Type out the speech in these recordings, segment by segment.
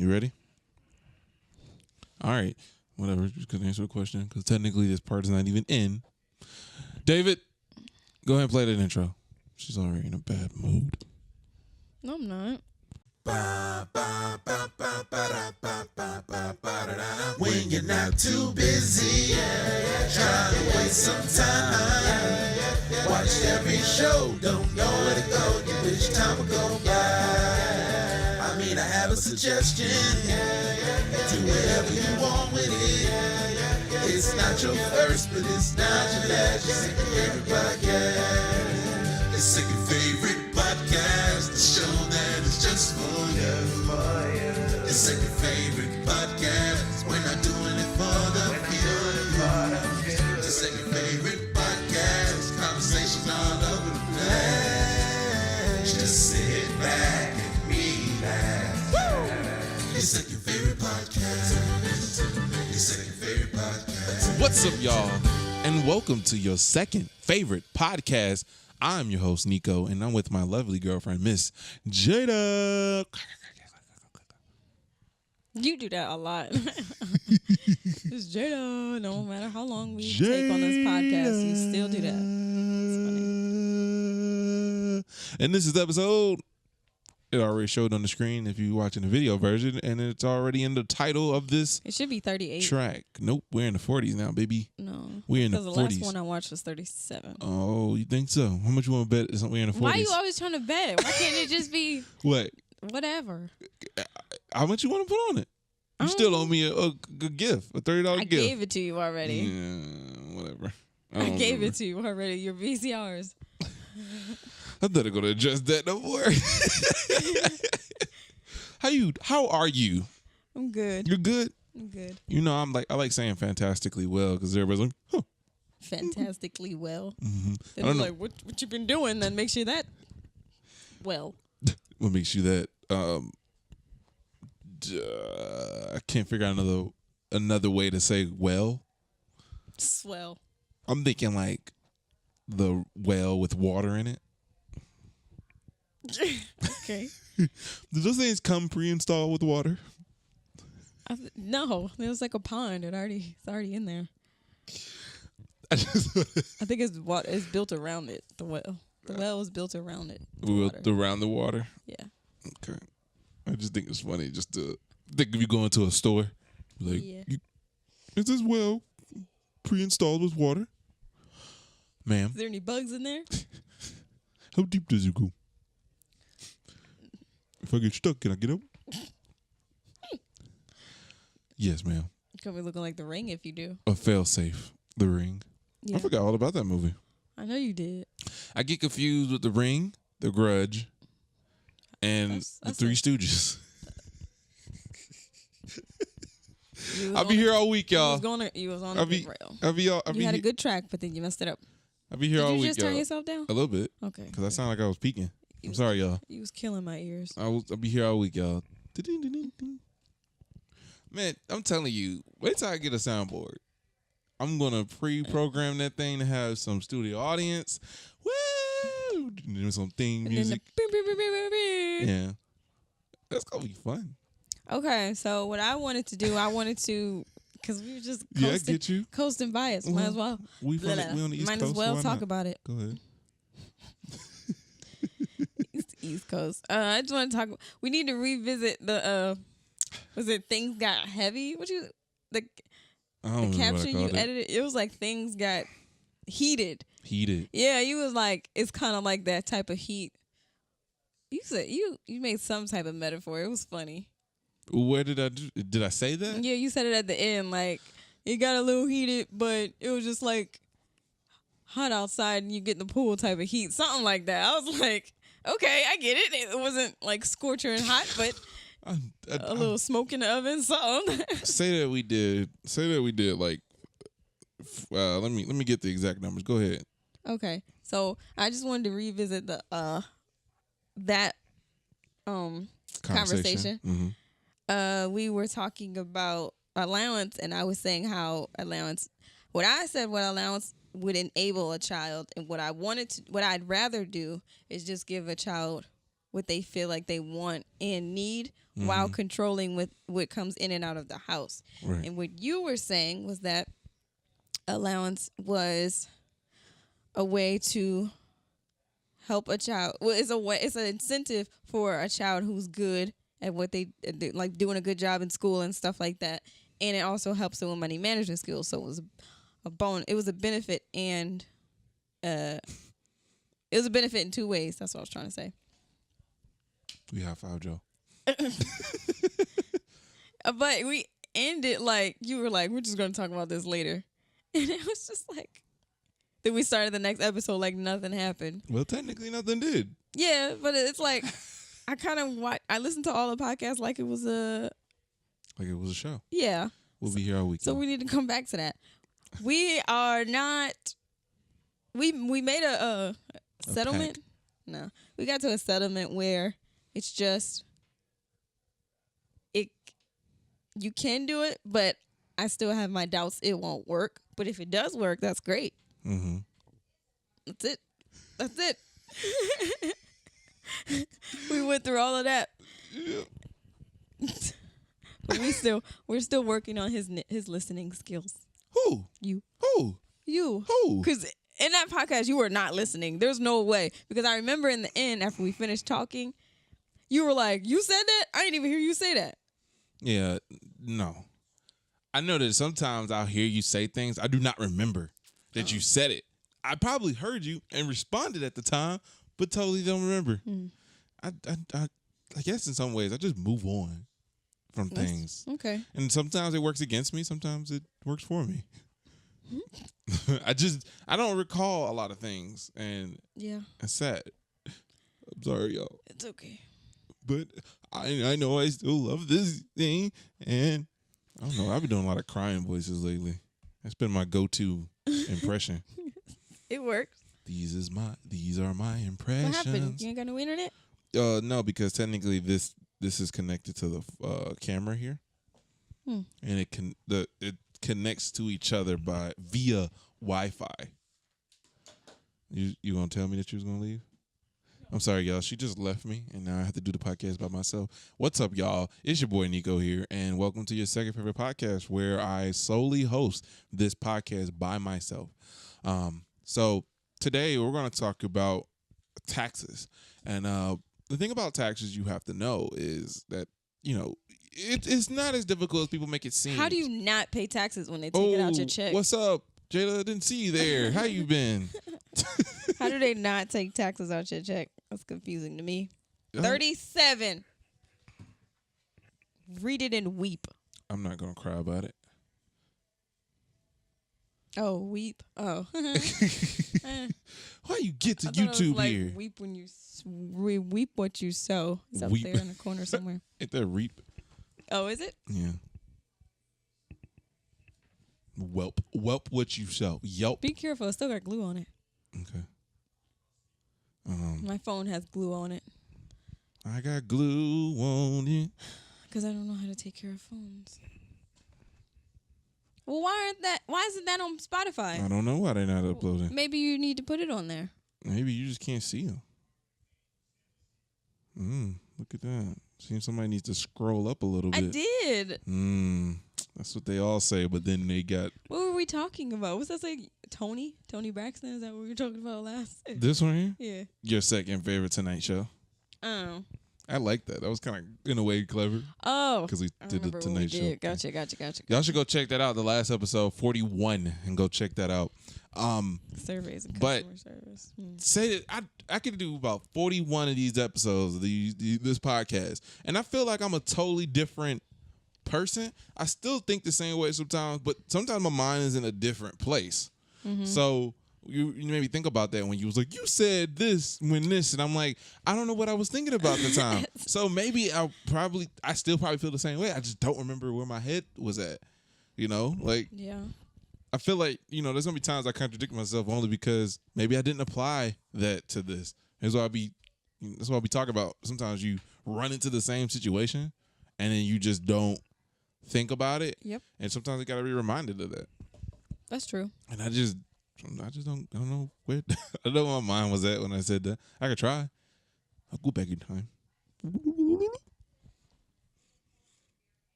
You ready? All right. Whatever. Just couldn't answer the question because technically this part is not even in. David, go ahead and play that intro. She's already in a bad mood. No, I'm not. When you're not too busy, trying to waste some time. Watch every show, don't know where to go, you wish time would go by. I mean, I have a suggestion, do whatever you want with it. It's not your first, but it's not your last. Your second favorite podcast. Your second favorite podcast. The show that is just for you. Your second favorite podcast. We're not doing it for the few. Your second favorite podcast. Conversations all over the place. Just sit back and relax. Your second favorite podcast. Your second favorite podcast. What's up, y'all? And welcome to your second favorite podcast. I'm your host, Nico, and I'm with my lovely girlfriend, Miss Jada. You do that a lot. It's Jada. No matter how long we take on this podcast, you still do that. It's funny. And this is episode. It already showed on the screen if you're watching the video version, and it's already in the title of this It should be 38. track. Nope, we're in the 40s now, baby. No. We're in the Because 40s. the last one I watched was 37. Oh, you think so? How much you want to bet we're in the 40s? Why are you always trying to bet? Why can't it just be What? whatever? How much you want to put on it? You still owe me a gift, a $30 I gift. gave it to you already. Yeah, whatever. I gave it to you already. Your VCRs. I better go to adjust that no more. How are you? I'm good. You're good? I'm good. You know, I like saying fantastically well because everybody's like, huh. Fantastically well. Mm-hmm. Then I don't I'm know. like, what you been doing that makes you that well? What makes you that? I can't figure out another way to say well. Swell. I'm thinking like the well with water in it. Okay. Do those things come pre-installed with water? No, it was like a pond. It's already in there. I just I think it's built around it. The well is built around it. around the water. Yeah. Okay. I just think it's funny just to think if you go into a store, like, Yeah. is this well pre-installed with water? Ma'am, Is there any bugs in there? how deep does it go? If I get stuck, can I get up? Yes, ma'am. You could be looking like The Ring if you do. A fail-safe, The Ring. Yeah. I forgot all about that movie. I know you did. I get confused with The Ring, The Grudge, and That's The Three it. Stooges. You was I'll be on here all week, y'all. You was on I'll a be good rail. I'll You had a good track, but then you messed it up. I'll be here all Did you week, just y'all. turn yourself down? A little bit, Okay. because I sound like I was peeking. I'm You- sorry, y'all. You was killing my ears. I'll be here all week, y'all. Man, I'm telling you, wait till I get a soundboard. I'm gonna pre-program that thing to have some studio audience. Woo! Do some theme And music. then the beep, beep, beep, beep, beep. Yeah, that's gonna be fun. Okay, so what I wanted to do, because we were just Yeah, I coasting, get you. coasting bias. Might as well. We on the East Might Coast. as well why talk not? about it. Go ahead. East Coast. I just want to talk. We need to revisit the. Was it Things Got Heavy? The I don't remember what I caption you called it. edited? It was like Things Got Heated. Heated. Yeah, you was like, it's kind of like that type of heat. You said you made some type of metaphor. It was funny. Where did I do? Did I say that? Yeah, you said it at the end, like it got a little heated, but it was just like hot outside and you get in the pool type of heat, something like that. I was like, okay, I get it. It wasn't like scorcher and hot, but a little smoke in the oven, something. Say that we did. Like, let me get the exact numbers. Go ahead. Okay, so I just wanted to revisit the that conversation. Mm-hmm. We were talking about allowance, and I was saying how allowance. What allowance would enable a child, and what I'd rather do is just give a child what they feel like they want and need while controlling what comes in and out of the house. Right. And what you were saying was that allowance was a way to help a child. Well, it's an incentive for a child who's good at what they like, doing a good job in school and stuff like that. And it also helps them with money management skills. So it was it was a benefit, and it was a benefit in two ways. That's what I was trying to say. We high five, Joe. But we ended like, you were like, we're just going to talk about this later. And it was just like, then we started the next episode like nothing happened. Well, technically nothing did. Yeah, but it's like, I listened to all the podcasts like it was a show. Yeah. We'll be here all week. So we need to come back to that. We are not, we made a settlement. No, we got to a settlement where it's just, you can do it, but I still have my doubts it won't work. But if it does work, that's great. Mm-hmm. That's it. We went through all of that. Yeah. But we're still working on his listening skills. Who? You. Who? You. Who? Because in that podcast, you were not listening. There's no way. Because I remember in the end, after we finished talking, you were like, you said that? I didn't even hear you say that. Yeah, no. I know that sometimes I'll hear you say things. I do not remember that you said it. I probably heard you and responded at the time, but totally don't remember. I guess in some ways I just move on from things. Okay. And sometimes it works against me. Sometimes it works for me. I don't recall a lot of things, and yeah, it's sad. I'm sorry, y'all. It's okay. But I know I still love this thing, and I don't know. I've been doing a lot of crying voices lately. That's been my go-to impression. It works. These are my impressions. What happened? You ain't got no internet? No, because technically this is connected to the camera here, and it connects to each other via Wi-Fi. You gonna tell me that you was gonna leave? I'm sorry, y'all. She just left me, and now I have to do the podcast by myself. What's up, y'all? It's your boy Nico here, and welcome to your second favorite podcast, where I solely host this podcast by myself. So today we're going to talk about taxes, and the thing about taxes you have to know is that it's not as difficult as people make it seem. How do you not pay taxes when they take it out your check? What's up, Jada? Didn't see you there. How you been? How do they not take taxes out your check? That's confusing to me. 37. Read it and weep. I'm not gonna cry about it. Oh, weep. Oh. Why you get to I thought YouTube it was like here? Weep when you reap what you sow. It's up Weep. there in the corner somewhere. Ain't that reap? Oh, is it? Yeah. Whelp what you sow. Yelp. Be careful. It still got glue on it. Okay. My phone has glue on it. I got glue on it. Because I don't know how to take care of phones. Well, why isn't that on Spotify? I don't know why they're not uploading. Maybe you need to put it on there. Maybe you just can't see them. Look at that. Seems somebody needs to scroll up a little bit. I did. That's what they all say, but then they got... What were we talking about? What's that say? Tony Braxton? Is that what we were talking about last? This one here? Yeah. Your second favorite Tonight Show. Oh. I like that. That was kind of, in a way, clever. Oh. Because we did the Tonight Show. Gotcha. Y'all should go check that out. The last episode, 41, and go check that out. Surveys and customer service. Say that I could do about 41 of these episodes of this podcast, and I feel like I'm a totally different person. I still think the same way sometimes, but sometimes my mind is in a different place. So you made me think about that when you was like, you said this when this, and I'm like, I don't know what I was thinking about at the time. So maybe I still probably feel the same way. I just don't remember where my head was at. Yeah. I feel like, there's going to be times I contradict myself only because maybe I didn't apply that to this. That's what I'll be talking about. Sometimes you run into the same situation and then you just don't think about it. Yep. And sometimes you got to be reminded of that. That's true. And I just don't know where, I don't know where my mind was at when I said that. I could try. I'll go back in time.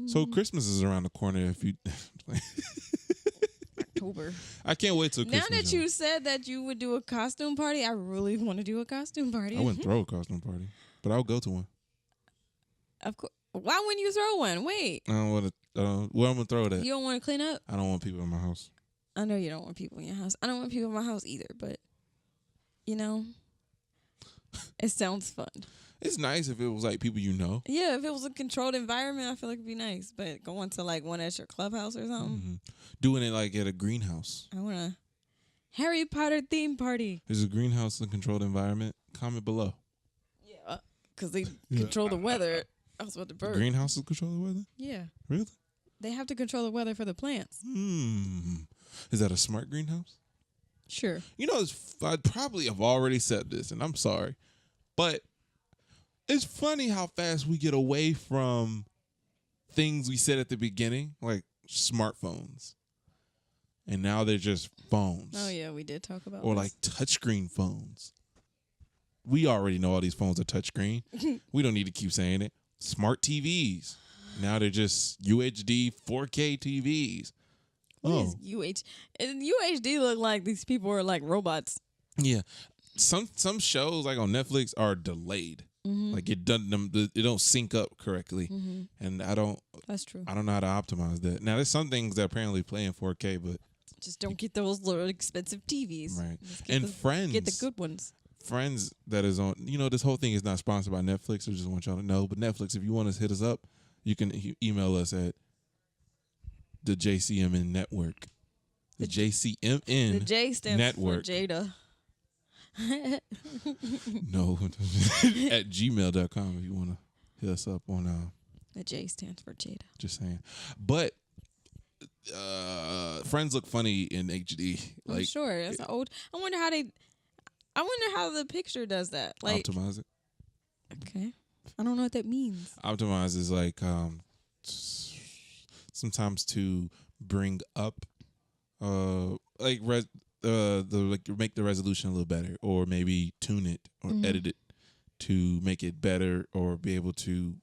So Christmas is around the corner. If you October. I can't wait till Now Christmas. that you said that you would do a costume party, I really want to do a costume party. I wouldn't throw a costume party, but I'll go to one. Of course. Why wouldn't you throw one? Wait. I don't want to. Where I'm gonna throw it at? You don't want to clean up? I don't want people in my house. I know you don't want people in your house. I don't want people in my house either, but, you know, it sounds fun. It's nice if it was like people you know. Yeah, if it was a controlled environment, I feel like it'd be nice. But going to like one at your clubhouse or something, Doing it like at a greenhouse. I want a Harry Potter theme party. Is a greenhouse a controlled environment? Comment below. Yeah, because they control the weather. I was about to burp. Greenhouses control the weather? Yeah, Really? they have to control the weather for the plants. Is that a smart greenhouse? Sure. You know, I probably have already said this, and I'm sorry, but it's funny how fast we get away from things we said at the beginning, like smartphones, and now they're just phones. Oh yeah, we did talk about. Or this. like touchscreen phones. We already know all these phones are touchscreen. We don't need to keep saying it. Smart TVs. Now they're just UHD 4K TVs. What is UH? And UHD look like these people are like robots. Yeah. Some shows like on Netflix are delayed. Like it don't sync up correctly. And That's true. I don't know how to optimize that. Now there's some things that apparently play in 4K, but Just don't get those little expensive TVs. right. Just get And the, Friends. Get the good ones. Friends that is on, this whole thing is not sponsored by Netflix. I just want y'all to know. But Netflix, if you want to hit us up, you can email us at the JCMN Network. The JCMN The J stands Network. for Jada. No, at gmail.com if you want to hit us up on, The J stands for Jada. just saying. But Friends look funny in HD. I'm sure. That's old. I wonder how the picture does that. Like, optimize it. okay. I don't know what that means. Optimize is like sometimes to bring up make the resolution a little better, or maybe tune it or edit it to make it better, or be able to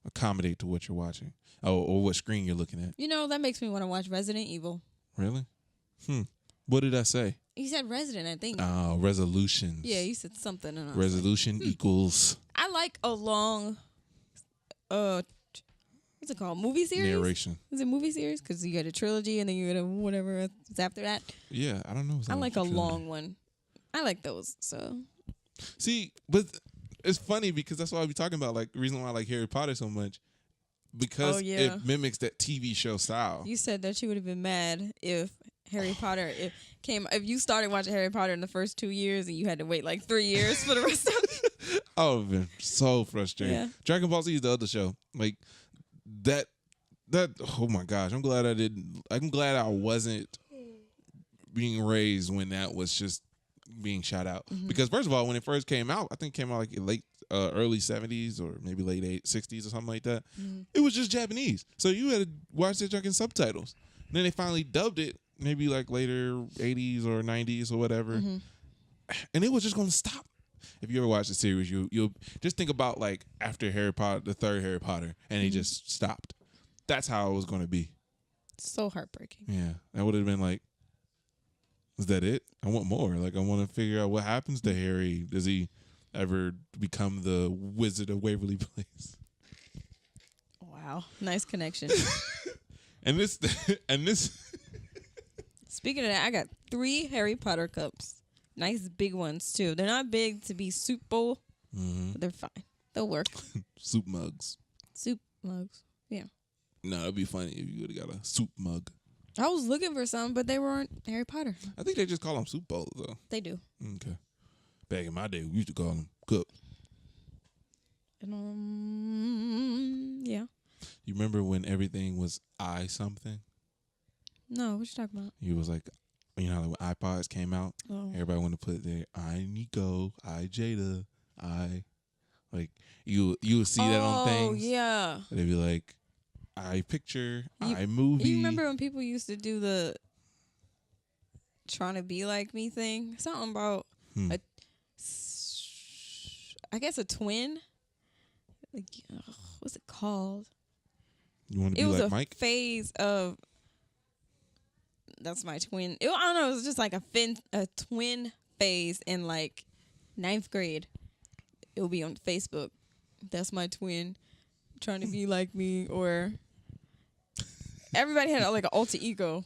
accommodate to what you're watching or what screen you're looking at. You know, that makes me want to watch Resident Evil. Really? What did I say? You said Resident, I think. Resolutions. Yeah, you said something. And I was Resolution like, equals I like a long, what's it called? Movie series? narration. Is it movie series? Because you get a trilogy and then you get a whatever is after that. Yeah, I don't know. I like a long one. I like those. So See, but it's funny because that's why I be talking about, like, the reason why I like Harry Potter so much, because it mimics that TV show style. you said that you would have been mad if Harry Potter if you started watching Harry Potter in the first 2 years and you had to wait like 3 years for the rest of it. I would have been so frustrated. Yeah. Dragon Ball Z is the other show. Like that oh my gosh. I'm glad I wasn't being raised when that was just being shot out. Because first of all, when it first came out, I think it came out like late early 70s or maybe late 60s or something like that. It was just Japanese. So you had to watch the fucking subtitles. And then they finally dubbed it maybe like later 80s or 90s or whatever. And it was just going to stop. If you ever watch the series, you'll just think about like after Harry Potter, the third Harry Potter, and it just stopped. That's how it was going to be. So heartbreaking. Yeah. That would have been like, is that it? I want more. Like, I want to figure out what happens to Harry. Does he ever become the Wizard of Waverly Place? Wow. Nice connection. and this Speaking of that, I got 3 Harry Potter cups. Nice big ones, too. They're not big to be soup bowl, but they're fine. They'll work. soup mugs. Soup mugs. Yeah. No, it'd be funny if you would have got a soup mug. I was looking for some, but they weren't Harry Potter. I think they just call them soup bowls, though. They do. Okay. Back in my day, we used to call them cup. Yeah. You remember when everything was I something? No, what you talking about? You was like, you know, like when iPods came out, everybody wanted to put their I Nico, I Jada, I. Like, you would see that on things. Oh, yeah. They'd be like, I picture, I movie. You remember when people used to do the trying to be like me thing? Something about I guess a twin. Like, what's it called? You want to It be was like a Mike? phase of. That's my twin. I don't know. It was just like a twin phase in like 9th grade. It will be on Facebook. That's my twin, trying to be like me, or everybody had like an alter ego.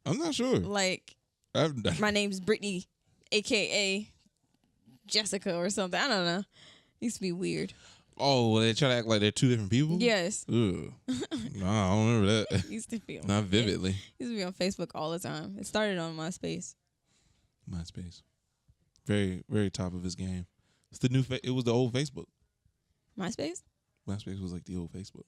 I'm not sure. Like my name's Brittany, aka Jessica or something. I don't know. Used to be weird. Oh, they try to act like they're two different people? Yes. Ugh. No, I don't remember that. Used to be on Not vividly. Used to be on Facebook all the time. It started on MySpace. MySpace. Very, very top of his game. It's the new. It was the old Facebook. MySpace? MySpace was like the old Facebook.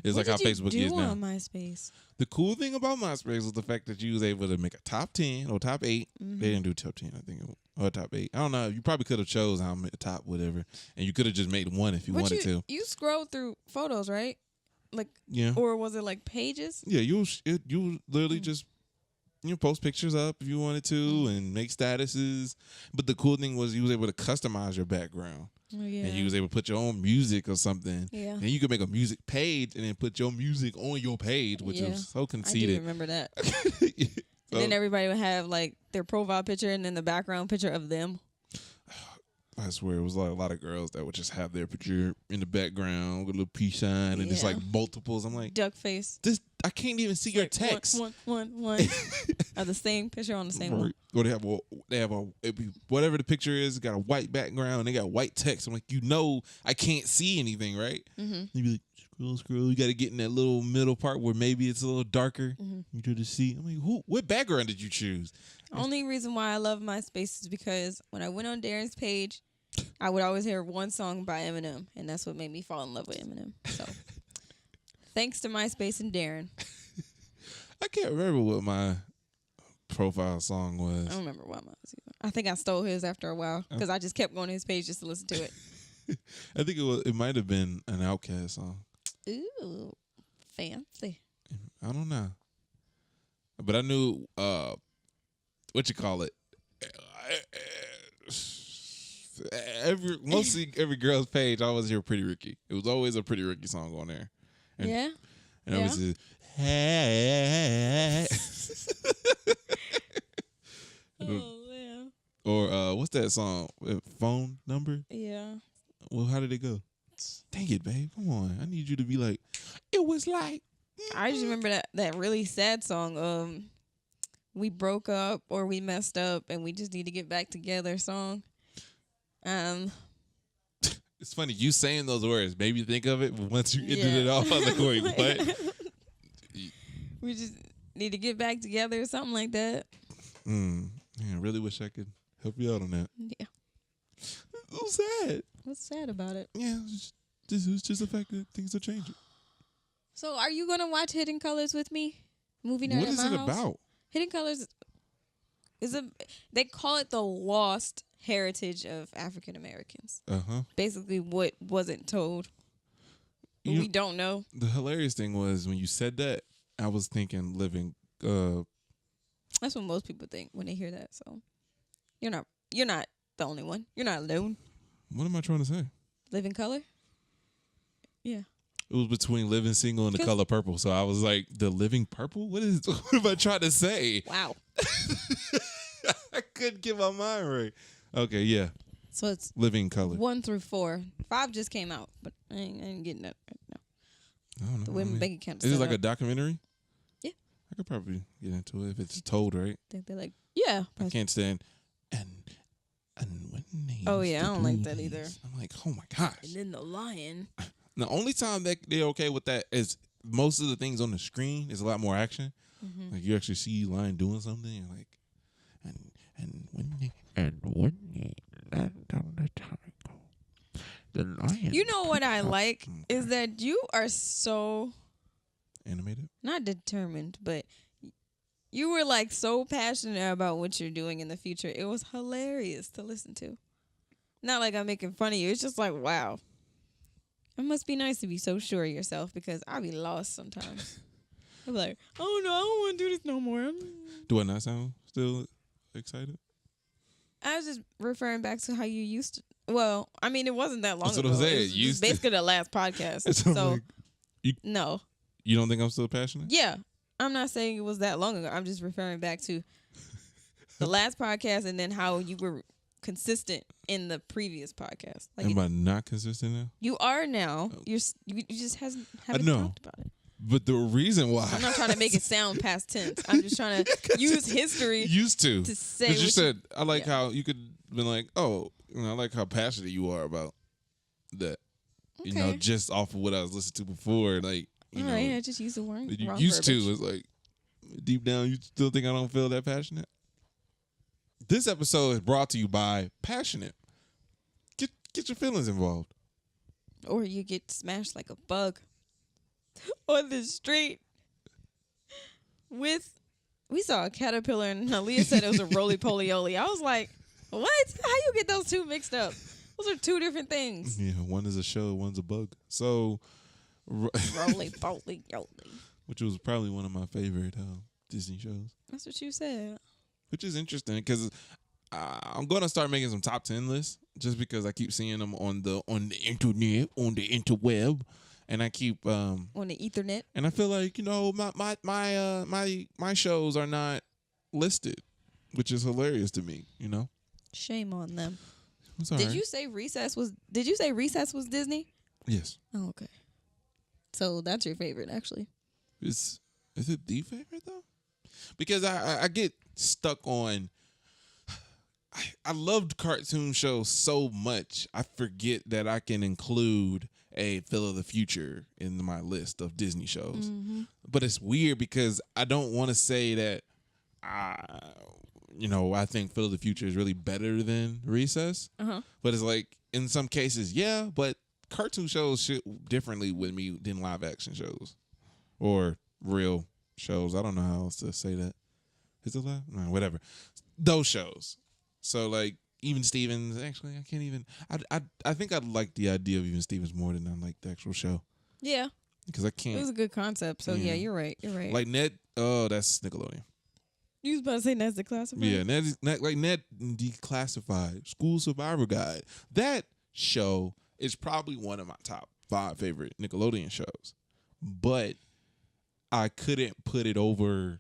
It's What like how did you Facebook do is now. on MySpace? The cool thing about MySpace was the fact that you was able to make a top 10 or top 8. Mm-hmm. They didn't do top 10, I think, or top 8. I don't know. You probably could have chose how many top whatever, and you could have just made one if you wanted to. You scrolled through photos, right? Like, Yeah. or was it like pages? Yeah, you literally just post pictures up if you wanted to and make statuses. But the cool thing was you was able to customize your background. Oh, yeah. And you was able to put your own music or something. Yeah. And you could make a music page and then put your music on your page, which was so I do conceited. remember that. So, And then everybody would have like their profile picture and then the background picture of them. I swear it was like a lot of girls that would just have their picture in the background with a little peace sign and just Yeah. like multiples. I'm like, Duck face. I can't even see your Like, text. One. Of the same picture on the same one. Or they have it'd be whatever the picture is, it got a white background and they got white text. I'm like, I can't see anything, right? Mm-hmm. You be like, scroll. You got to get in that little middle part where maybe it's a little darker. Mm-hmm. You try to see. I'm like, what background did you choose? Only reason why I love MySpace is because when I went on Darren's page, I would always hear one song by Eminem, and that's what made me fall in love with Eminem. So, thanks to MySpace and Darren. I can't remember what my profile song was. I don't remember what mine was either. I think I stole his after a while because I just kept going to his page just to listen to it. I think it might have been an Outkast song. Ooh, fancy. I don't know. But I knew what you call it. Mostly every girl's page, I always hear Pretty Ricky. It was always a Pretty Ricky song on there. And, Yeah. And I was just, hey. Oh man. Or what's that song? Phone number? Yeah. Well, how did it go? Dang it, babe. Come on. I need you to be like, it was like. I just remember that really sad song. We broke up or we messed up and we just need to get back together song. It's funny you saying those words made me think of it, but once you ended it off, I was like, wait, what? We just need to get back together or something like that. Man, I really wish I could help you out on that. Yeah. It was sad. What's sad about it? Yeah, it's just the fact that things are changing. So, are you gonna watch Hidden Colors with me? Movie night What at is my it house? about? Hidden Colors is they call it the lost heritage of African Americans. Basically, what wasn't told. We don't know. The hilarious thing was when you said that, I was thinking living. That's what most people think when they hear that. So, you're not the only one. You're not alone. What am I trying to say? Living Color. Yeah. It was between Living Single and The Color Purple. So I was like, The Living Purple? What am I trying to say? Wow. I couldn't get my mind right. Okay, yeah. So it's Living Color. 1 through 4. 5 just came out, but I ain't getting that right now. I don't know. The women bank account. Is it like a documentary? Yeah. I could probably get into it if it's told right. I think they're like, yeah. I can't stand and when they Oh used yeah, to I don't do like that either. these. I'm like, oh my gosh. And then the lion. The only time that they're okay with that is most of the things on the screen is a lot more action. Mm-hmm. Like you actually see Lion doing something, and like, and when they land on the tiger, the lion. You know what I like is that you are so animated. not determined, but you were like so passionate about what you're doing in the future. It was hilarious to listen to. Not like I'm making fun of you. It's just like, wow. It must be nice to be so sure of yourself because I'll be lost sometimes. I'm like, oh no, I don't want to do this no more. Do I not sound still excited? I was just referring back to how you used to. Well, I mean, it wasn't that long That's ago. what I'm saying. It was Used just to. basically the last podcast. So I'm So, like, no. You don't think I'm still passionate? Yeah. I'm not saying it was that long ago. I'm just referring back to the last podcast and then how you were consistent in the previous podcast. Like Am I not consistent now? you are now. You just haven't know. talked about it. But the reason why I'm not trying to make it sound past tense. I'm just trying to use history used to say. Because you what said I like yeah. how you could been like, oh, I like how passionate you are about that. You know, Okay. just off of what I was listening to before, like you know, I just used the word. you wrong used verbiage. to. It's like deep down, you still think I don't feel that passionate. This episode is brought to you by Passionate. Get your feelings involved. Or you get smashed like a bug on the street. We saw a caterpillar and Aaliyah said it was a roly-poly-oly. I was like, what? How you get those two mixed up? Those are two different things. Yeah, one is a show, one's a bug. So, Roly-poly-oly. which was probably one of my favorite Disney shows. That's what you said. Which is interesting because I'm gonna start making some top 10 lists just because I keep seeing them on the internet, on the interweb, and I keep On the Ethernet. and I feel like my shows are not listed, which is hilarious to me. You know, Shame on them. it's all Did right. you say Recess was Disney? Yes, Oh, okay. So that's your favorite, actually. is it the favorite though? Because I get stuck on. I loved cartoon shows so much, I forget that I can include a Phil of the Future in my list of Disney shows. Mm-hmm. But it's weird because I don't want to say that, I think Phil of the Future is really better than Recess. Uh-huh. But it's like, in some cases, yeah, but cartoon shows shit differently with me than live action shows or real shows. I don't know how else to say that. Is it live? No, whatever. Those shows. So like Even Stevens, actually I can't even. I think I like the idea of Even Stevens more than I like the actual show Yeah. because I It can't. was a good concept. So, yeah, you're right. You're right. Like Ned. Oh, that's Nickelodeon. You was about to say that's the classified? Yeah, Ned Declassified School Survivor Guide. That show is probably one of my top 5 favorite Nickelodeon shows, but I couldn't put it over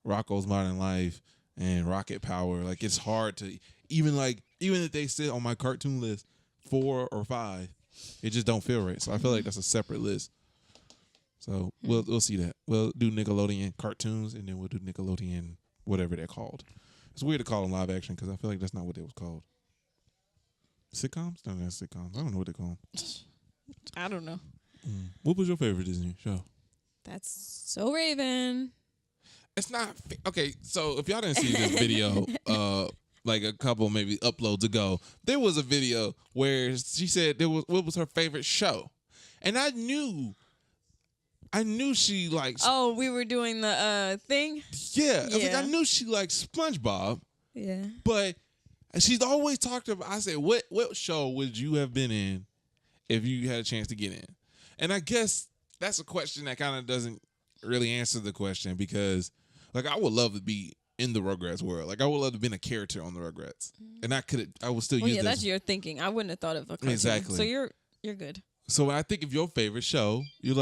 Rocko's Modern Life and Rocket Power. Like it's hard to even if they sit on my cartoon list 4 or 5, it just don't feel right. So I feel like that's a separate list. So we'll see that. We'll do Nickelodeon cartoons and then we'll do Nickelodeon whatever they're called. It's weird to call them live action because I feel like that's not what they was called. Sitcoms? No, that's sitcoms. I don't know what they call them. I don't know. What was your favorite Disney show? That's So Raven. It's not okay. So if y'all didn't see this video, like a couple maybe uploads ago, there was a video where she said what was her favorite show, and I knew she likes. Oh, we were doing the thing? Yeah, I was like, Yeah. I knew she liked SpongeBob, Yeah. but she's always talked about. I said, what show would you have been in if you had a chance to get in? And I guess that's a question that kind of doesn't really answer the question because, like, I would love to be in the Rugrats world. Like, I would love to have been a character on the Rugrats, and I would still Well, use yeah, this. that's your thinking. I wouldn't have thought of a cartoon. Exactly. So you're good. So when I think of your favorite show, you'll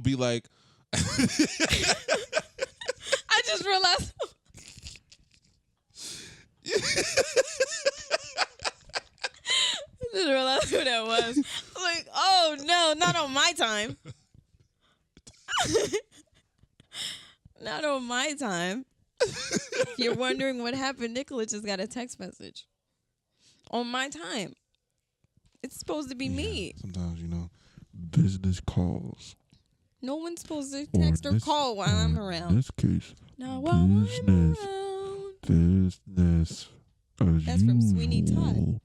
be like, I just realized. I just realized who that was. I was like, oh no, not on my time. Not on my time. If you're wondering what happened, Nicola just got a text message. On my time. It's supposed to be me. Sometimes, business calls. No one's supposed to text or call while I'm around. In this case, No, while I'm business. around. business as That's from Sweeney Todd.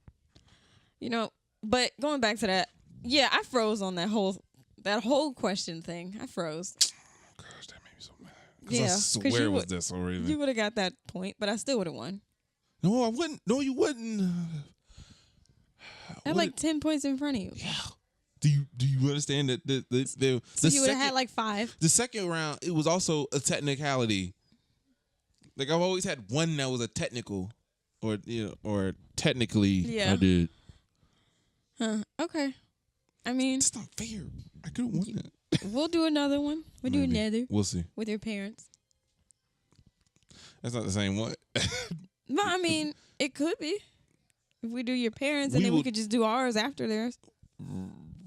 usual. But going back to that, yeah, I froze on that whole question thing. I froze. Gosh, that made me so mad. Because Yeah, I 'cause swear you it was would- this already. You would have got that point, but I still would have won. No, I wouldn't. No, you wouldn't. I had like 10 points in front of you. Yeah. Do you understand that the So you would have second, had like 5. the second round? It was also a technicality. Like I've always had one that was a technical, or technically Yeah. I did. Huh. Okay. I mean, It's not fair. I could have won that. we'll do another one. We'll do Maybe. another We'll see. with your parents. That's not the same one. But I mean, it could be. If we do your parents, and We then will- we could just do ours after theirs.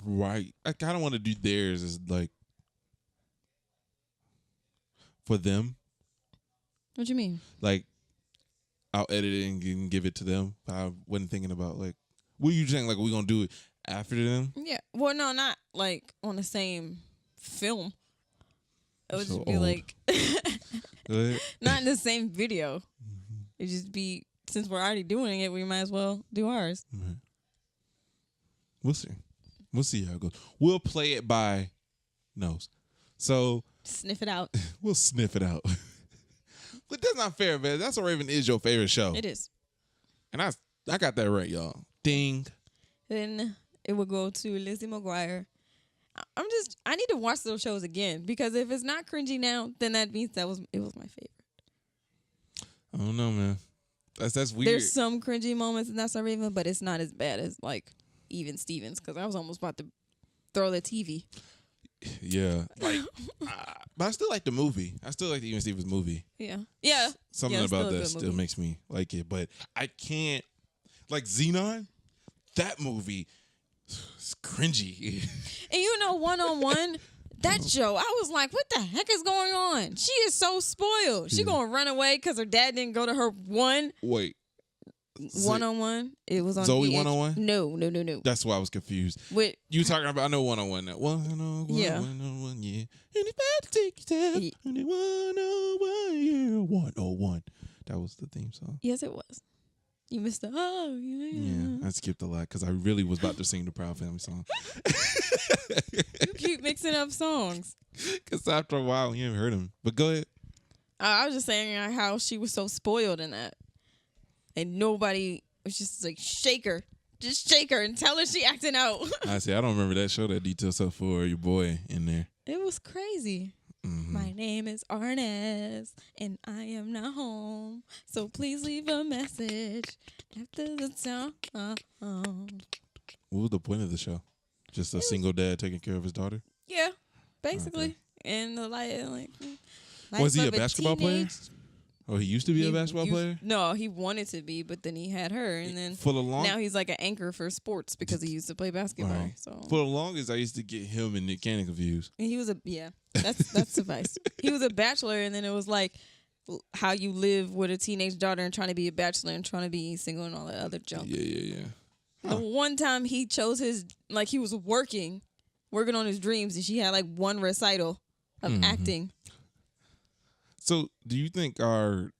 Right. I kind of want to do theirs as like for them. What you mean? Like I'll edit it and give it to them. But I wasn't thinking about like what you saying like we gonna do it after them. Yeah. Well, no, not like on the same film. It would So just be old. like Go ahead. not in the same video. It'd just be since we're already doing it, we might as well do ours. Right. We'll see. We'll see how it goes. We'll play it by nose. So Sniff it out. we'll sniff it out. But that's not fair, man. That's what Raven is your favorite show. It is. And I got that right, y'all. Ding. Then it would go to Lizzie McGuire. I need to watch those shows again because if it's not cringy now, then that means it was my favorite. I don't know, man. That's weird. There's some cringy moments in That's Not Raven, but it's not as bad as like Even Stevens because I was almost about to throw the TV. Yeah. Like, but I still like the movie. I still like the Even Stevens movie. Yeah. Yeah. Something Yeah, it's about still a that good still movie. makes me like it. But I can't. Like Xenon, that movie is cringy. And you know, one-on-one, that show, I was like, what the heck is going on? She is so spoiled. She going to run away because her dad didn't go to her Wait. one-on-one. It was on Zoe VH. 101? No. That's why I was confused. With You talking about, I know 101 now. 101, Yeah. 101, yeah. Anybody take your step. Ye- 101, yeah. 101. That was the theme song. Yes, it was. You missed the Yeah, I skipped a lot because I really was about to sing the Proud Family song. You keep mixing up songs. Because after a while, you haven't heard them. But go ahead. I was just saying how she was so spoiled in that. And nobody was just like, shake her. Just shake her and tell her she acting out. I say I don't remember that show that detail stuff for your boy in there. It was crazy. Mhm. My name is Arnez, and I am not home. So please leave a message after the tone. What was the point of the show? Just a single dad taking care of his daughter? Yeah, basically. And the like Was he life a of basketball player? teenage- Or he used to be a He basketball used- player? No, he wanted to be, but then he had her, and then For the long now he's like an anchor for sports because he used to play basketball. Right. So for the longest, I used to get him and Nick Cannon confused. and he was that's suffice. He was a bachelor, and then it was like how you live with a teenage daughter and trying to be a bachelor and trying to be single and all that other junk. Yeah. The one time he chose he was working on his dreams, and she had like one recital of acting. So, do you think our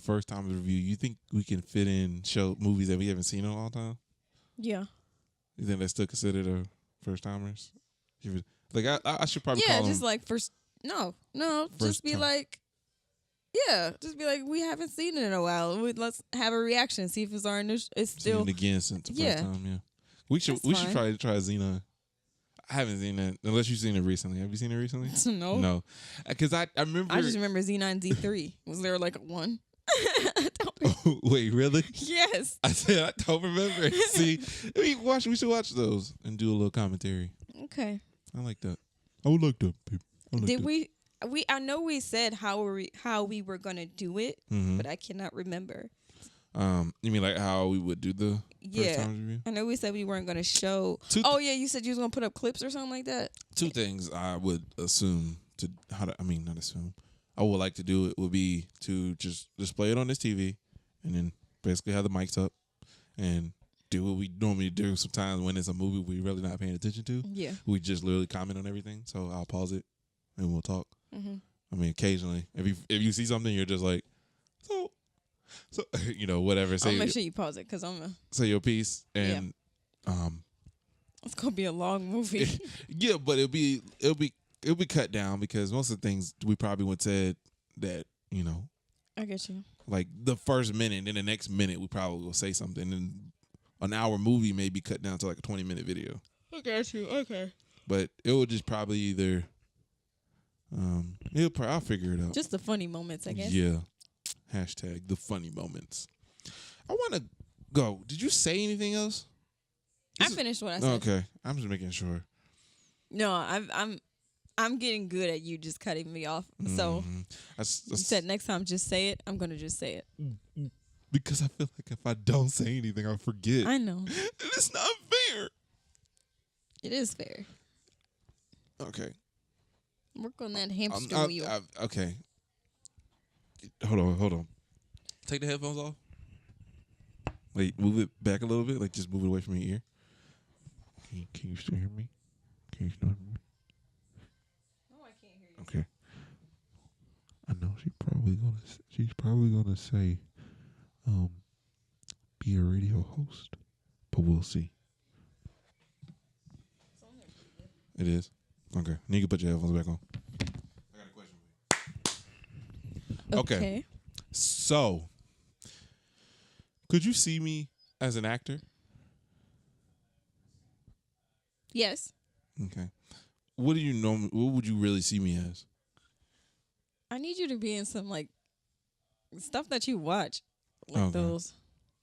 first time review, you think we can fit in show movies that we haven't seen in a long time? Yeah. You think that's still considered a first timers? Like I should probably Yeah, call just them. like first. No, First just be time. like, yeah, just be like, we haven't seen it in a while. Let's have a reaction, see if it's our initial. It's Seen still it again since the Yeah. first time. Yeah, we should That's fine. try Xenon. I haven't seen that unless you've seen it recently. Have you seen it recently? no. No, because I remember. I just remember Z9 Z3. Was there like a one? I don't remember. Wait, really? Yes. I said I don't remember. See, we should watch those and do a little commentary. Okay. I like that. I would like that. Babe. I like Did that. we? I know we said how we were gonna do it, Mhm. but I cannot remember. You mean like how we would do the Yeah. first time review? I know we said we weren't gonna show. Oh yeah, you said you was gonna put up clips or something like that. Two things I would assume not assume. I would like to do it would be to just display it on this TV and then basically have the mics up and do what we normally do sometimes when it's a movie we're really not paying attention to. Yeah. We just literally comment on everything. So I'll pause it and we'll talk. Mm-hmm. I mean, occasionally, if you see something, you're just like, so whatever. I'll make sure you pause it because Say your piece and it's gonna be a long movie. yeah, but it'll be cut down because most of the things we probably would said that I get you. like the first minute and then the next minute we probably will say something and an hour movie may be cut down to like a 20-minute video. I got you. Okay. But it will just probably either I'll figure it out. Just the funny moments, I guess. Yeah. Hashtag the funny moments. I want to go. Did you say anything else? I finished what I said. Okay, I'm just making sure. No, I'm getting good at you just cutting me off. So you said next time just say it. I'm gonna just say it. Because I feel like if I don't say anything, I'll forget. I know. It's not fair. It is fair. Okay. Work on that hamster wheel. Okay. Hold on. Take the headphones off. Wait, move it back a little bit. Like, just move it away from your ear. Can you still hear me? Can you still hear me? No, I can't hear you. Okay. I know she's probably gonna say, be a radio host, but we'll see. It is? Okay. Now you can put your headphones back on. I got a question for you. Okay. So, could you see me as an actor? Yes. Okay. What would you really see me as? I need you to be in some like stuff that you watch. Like those.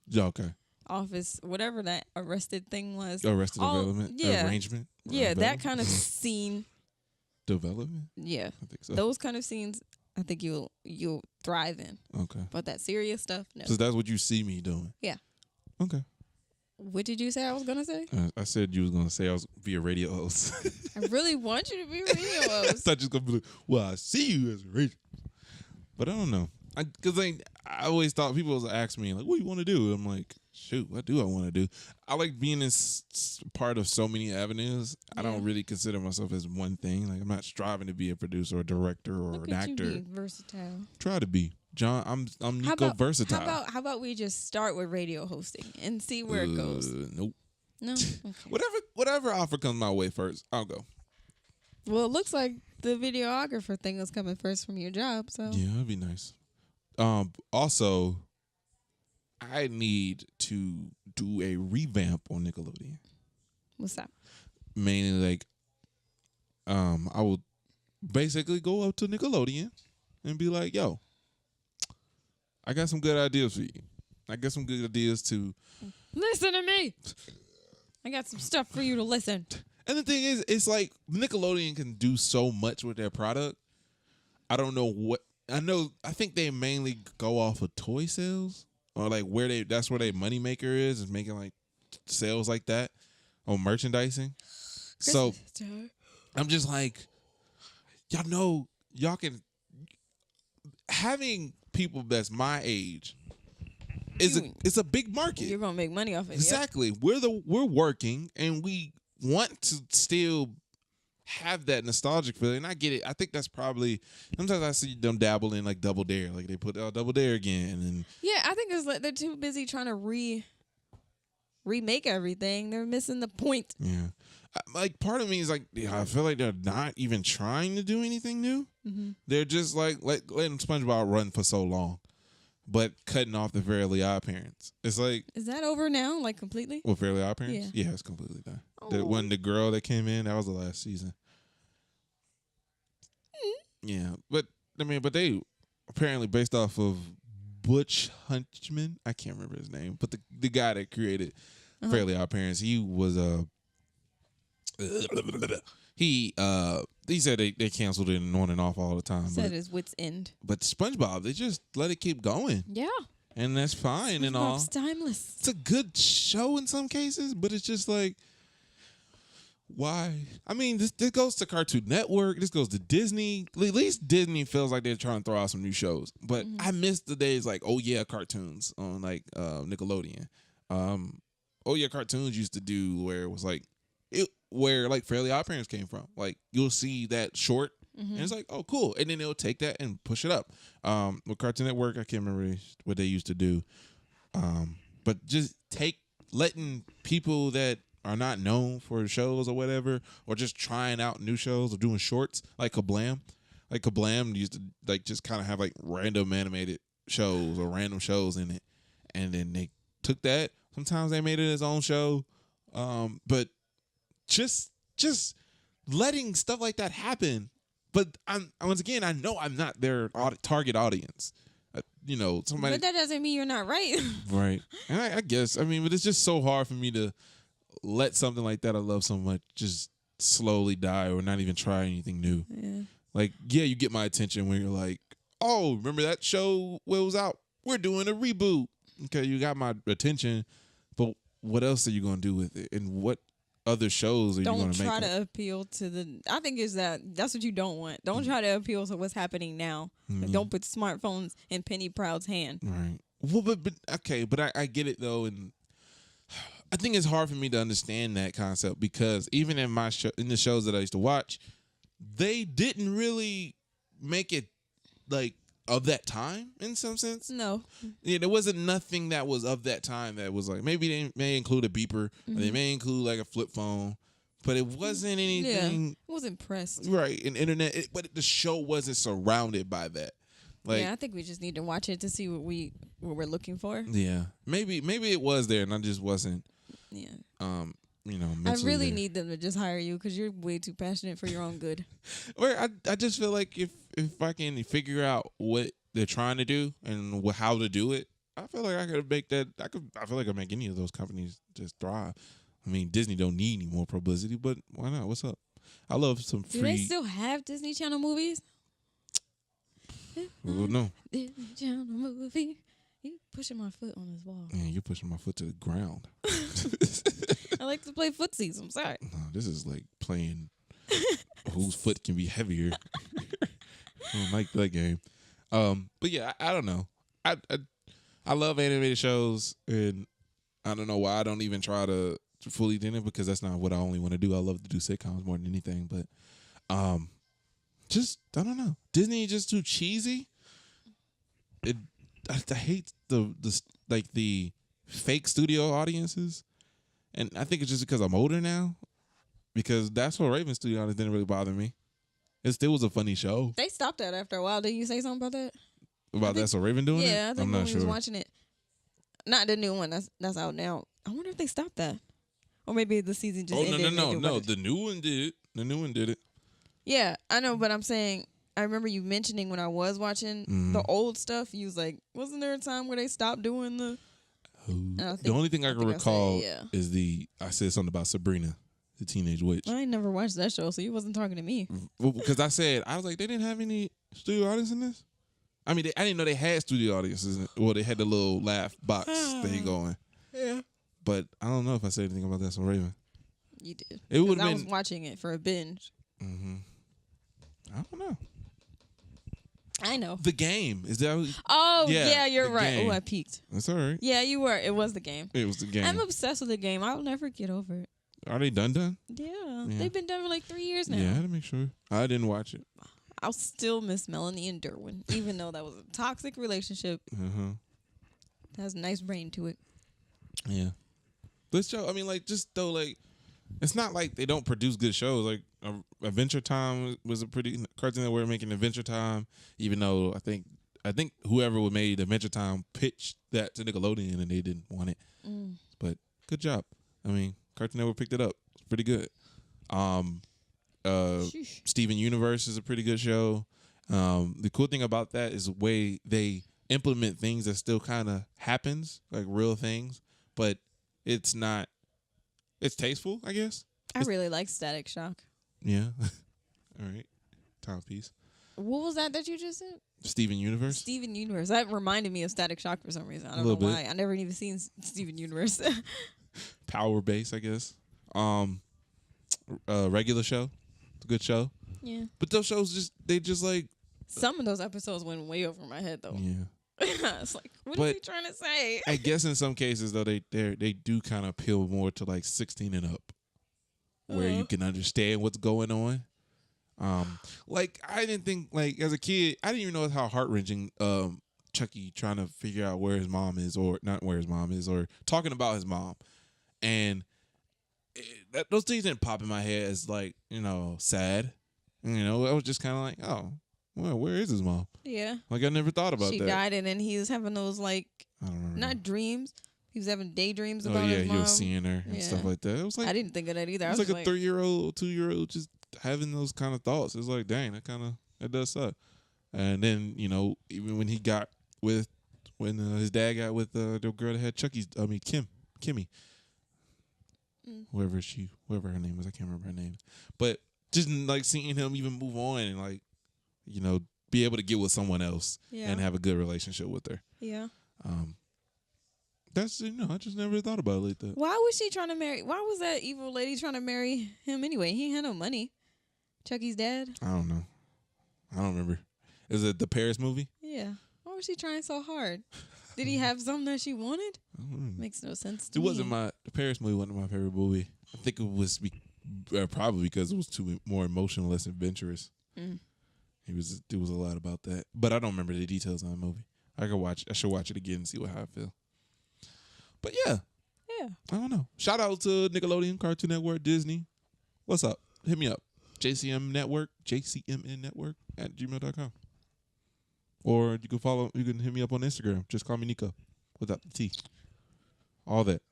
Yeah, okay. Office, whatever that Arrested thing was. Arrested Development? Yeah. Arrangement? Yeah, that kind of scene. Development? Yeah. I think so. Those kind of scenes, I think you'll thrive in. Okay. But that serious stuff, no. So that's what you see me doing? Yeah. Okay. What did you say I was going to say? I said you was going to say I was be a radio host. I really want you to be a radio host. I thought you was going to be like, well, I see you as a radio. But I don't know. Because I always thought people was ask me, like, what do you want to do? I'm like, shoot, what do I want to do? I like being in part of so many avenues. Yeah. I don't really consider myself as one thing. Like, I'm not striving to be a producer or a director or an actor. You be versatile. Try to be. John, I'm Nico versatile. How about we just start with radio hosting and see where it goes? Nope. No? Okay. Whatever offer comes my way first, I'll go. Well, it looks like the videographer thing is coming first from your job, so. Yeah, that'd be nice. Also, I need to do a revamp on Nickelodeon. What's that? Mainly, like, I will basically go up to Nickelodeon and be like, yo, I got some good ideas for you. I got some good ideas to... Listen to me! I got some stuff for you to listen. And the thing is, it's like Nickelodeon can do so much with their product. I don't know what... I think they mainly go off of toy sales. Or like that's where their moneymaker is making like sales like that on merchandising. So I'm just like, y'all can... Having people that's my age it's a big market. You're gonna make money off it. Exactly. Yep. We're working and we want to still have that nostalgic feeling. And I get it. I think that's probably sometimes I see them dabble in like Double Dare, like they put out Double Dare again. And yeah, I think it's like they're too busy trying to remake everything. They're missing the point. Yeah. Like part of me is like, I feel like they're not even trying to do anything new. Mm-hmm. They're just like letting SpongeBob run for so long, but cutting off the Fairly Odd Parents. It's like, is that over now? Like completely? Well, Fairly Odd Parents? Yeah, it's completely done. When the girl that came in, that was the last season. Mm-hmm. Yeah, but they apparently based off of Butch Hunchman. I can't remember his name, but the guy that created Fairly Odd Parents, he was he said they canceled it and on and off all the time. Said his wit's end. But SpongeBob, they just let it keep going. Yeah. And that's fine and all. It's timeless. It's a good show in some cases, but it's just like, why? I mean, this goes to Cartoon Network. This goes to Disney. At least Disney feels like they're trying to throw out some new shows. But I miss the days like, oh yeah, cartoons on like Nickelodeon. Oh yeah, cartoons used to do where it was like, where like Fairly Odd Parents came from. Like you'll see that short and it's like, oh cool. And then they'll take that and push it up. With Cartoon Network, I can't remember what they used to do. But just letting people that are not known for shows or whatever, or just trying out new shows or doing shorts like Kablam. Like Kablam used to like just kind of have like random animated shows or random shows in it. And then they took that. Sometimes they made it its own show. But just letting stuff like that happen. But once again, I know I'm not their target audience. somebody. But that doesn't mean you're not right. Right. And I guess, but it's just so hard for me to let something like that I love so much just slowly die or not even try anything new. Yeah. Like, yeah, you get my attention when you're like, oh, remember that show was out? We're doing a reboot. Okay, you got my attention, but what else are you going to do with it? And what other shows are you going to make? Don't try to appeal to the... I think that's what you don't want. Don't try to appeal to what's happening now. Mm-hmm. Don't put smartphones in Penny Proud's hand. Right. Well, but I get it, though, and I think it's hard for me to understand that concept because even in in the shows that I used to watch, they didn't really make it like of that time in some sense. No. Yeah, there wasn't nothing that was of that time that was like maybe they may include a beeper or they may include like a flip phone, but it wasn't anything. Yeah, I was impressed. Right, and internet, but the show wasn't surrounded by that. Like, yeah, I think we just need to watch it to see what we're looking for. Yeah, maybe it was there and I just wasn't. Yeah. I really need them to just hire you because you're way too passionate for your own good. Or I just feel like if I can figure out what they're trying to do and how to do it, I feel like I could make that. I feel like I could make any of those companies just thrive. Disney don't need any more publicity, but why not? What's up? I love some free. Do they still have Disney Channel movies? Well, no. Disney Channel movie. You pushing my foot on this wall. Yeah, you're pushing my foot to the ground. I like to play footsies. I'm sorry. No, this is like playing whose foot can be heavier. I don't like that game. But yeah, I don't know. I love animated shows, and I don't know why I don't even try to fully do it because that's not what I only want to do. I love to do sitcoms more than anything, but just I don't know. Disney is just too cheesy. I hate the fake studio audiences, and I think it's just because I'm older now. Because That's So Raven studio audience didn't really bother me. It still was a funny show. They stopped that after a while. Didn't you say something about that? About That's So Raven doing it? Yeah, I think I'm when not we sure. was watching it. Not the new one that's out now. I wonder if they stopped that, or maybe the season just ended. No. The new one did it. The new one did it. Yeah, I know, but I'm saying. I remember you mentioning when I was watching the old stuff, you was like, wasn't there a time where they stopped doing the... The only thing I can recall is I said something about Sabrina, the Teenage Witch. I ain't never watched that show, so you wasn't talking to me. Well, because I was like, they didn't have any studio audience in this? I didn't know they had studio audiences. Well, they had the little laugh box thing going. Yeah. But I don't know if I said anything about That's So Raven. You did. It would have I been... was watching it for a binge. Mm-hmm. I don't know. I know. The Game. Is that... Oh, yeah, you're right. Game. Oh, I peeked. That's all right. Yeah, you were. It was The Game. It was The Game. I'm obsessed with The Game. I'll never get over it. Are they done? Yeah. They've been done for like 3 years now. Yeah, I had to make sure. I didn't watch it. I'll still miss Melanie and Derwin, even though that was a toxic relationship. Uh-huh. That has a nice brain to it. Yeah. This show, it's not like they don't produce good shows. Like, Adventure Time was a pretty... Cartoon Network making Adventure Time, even though I think whoever made Adventure Time pitched that to Nickelodeon and they didn't want it. But good job. Cartoon Network picked it up. It's pretty good. Steven Universe is a pretty good show. The cool thing about that is the way they implement things that still kind of happens, like real things, but it's not... It's tasteful, I guess. I really like Static Shock. Yeah. All right. Timepiece. What was that you just said? Steven Universe. Steven Universe. That reminded me of Static Shock for some reason. I don't know why. I never even seen Steven Universe. Power Base, I guess. Regular Show. It's a good show. Yeah. But those shows just like... Some of those episodes went way over my head, though. Yeah. It's like, what are you trying to say? I guess in some cases, though, they do kind of appeal more to like 16 and up, where you can understand what's going on. I didn't think, as a kid, I didn't even know how heart-wrenching Chucky trying to figure out where his mom is, or not where his mom is, or talking about his mom. And those things didn't pop in my head as sad. I was just kind of like, oh, well, where is his mom? Yeah. I never thought about that. She died, and then he was having those, I don't remember. not dreams. He was having daydreams about his mom. He was seeing her and stuff like that. It was like... I didn't think of that either. It was like a 3-year-old, 2-year-old just having those kind of thoughts. It's like, dang, that does suck. And then, even when he got with when his dad got with the girl that had Chucky's. I mean, Kimmy, whoever her name was, I can't remember her name. But just like seeing him even move on and like, be able to get with someone else and have a good relationship with her. Yeah. That's I just never thought about it like that. Why was she trying to marry? Why was that evil lady trying to marry him anyway? He had no money. Chucky's dad. I don't know. I don't remember. Is it the Paris movie? Yeah. Why was she trying so hard? Did he have something that she wanted? Makes no sense to me. The Paris movie wasn't my favorite movie. I think it was probably because it was too more emotional, less adventurous. There was a lot about that, but I don't remember the details on the movie. I should watch it again and see how I feel. But yeah, I don't know. Shout out to Nickelodeon, Cartoon Network, Disney. What's up? Hit me up. JCMN Network at gmail.com. Or you can hit me up on Instagram. Just call me Nico without the T. All that.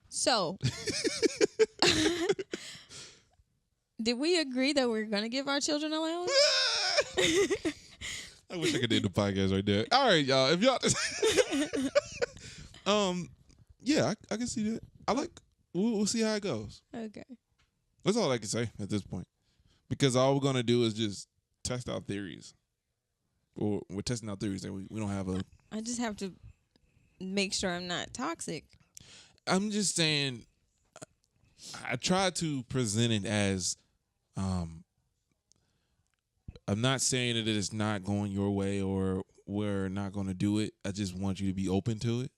So, did we agree that we're going to give our children allowance? I wish I could do the podcast right there. All right, y'all. If y'all, yeah, I can see that. We'll see how it goes. Okay. That's all I can say at this point, because all we're gonna do is just test out theories, or we're testing out theories that we don't have a. I just have to make sure I'm not toxic. I'm just saying. I try to present it as, I'm not saying that it's not going your way or we're not going to do it. I just want you to be open to it,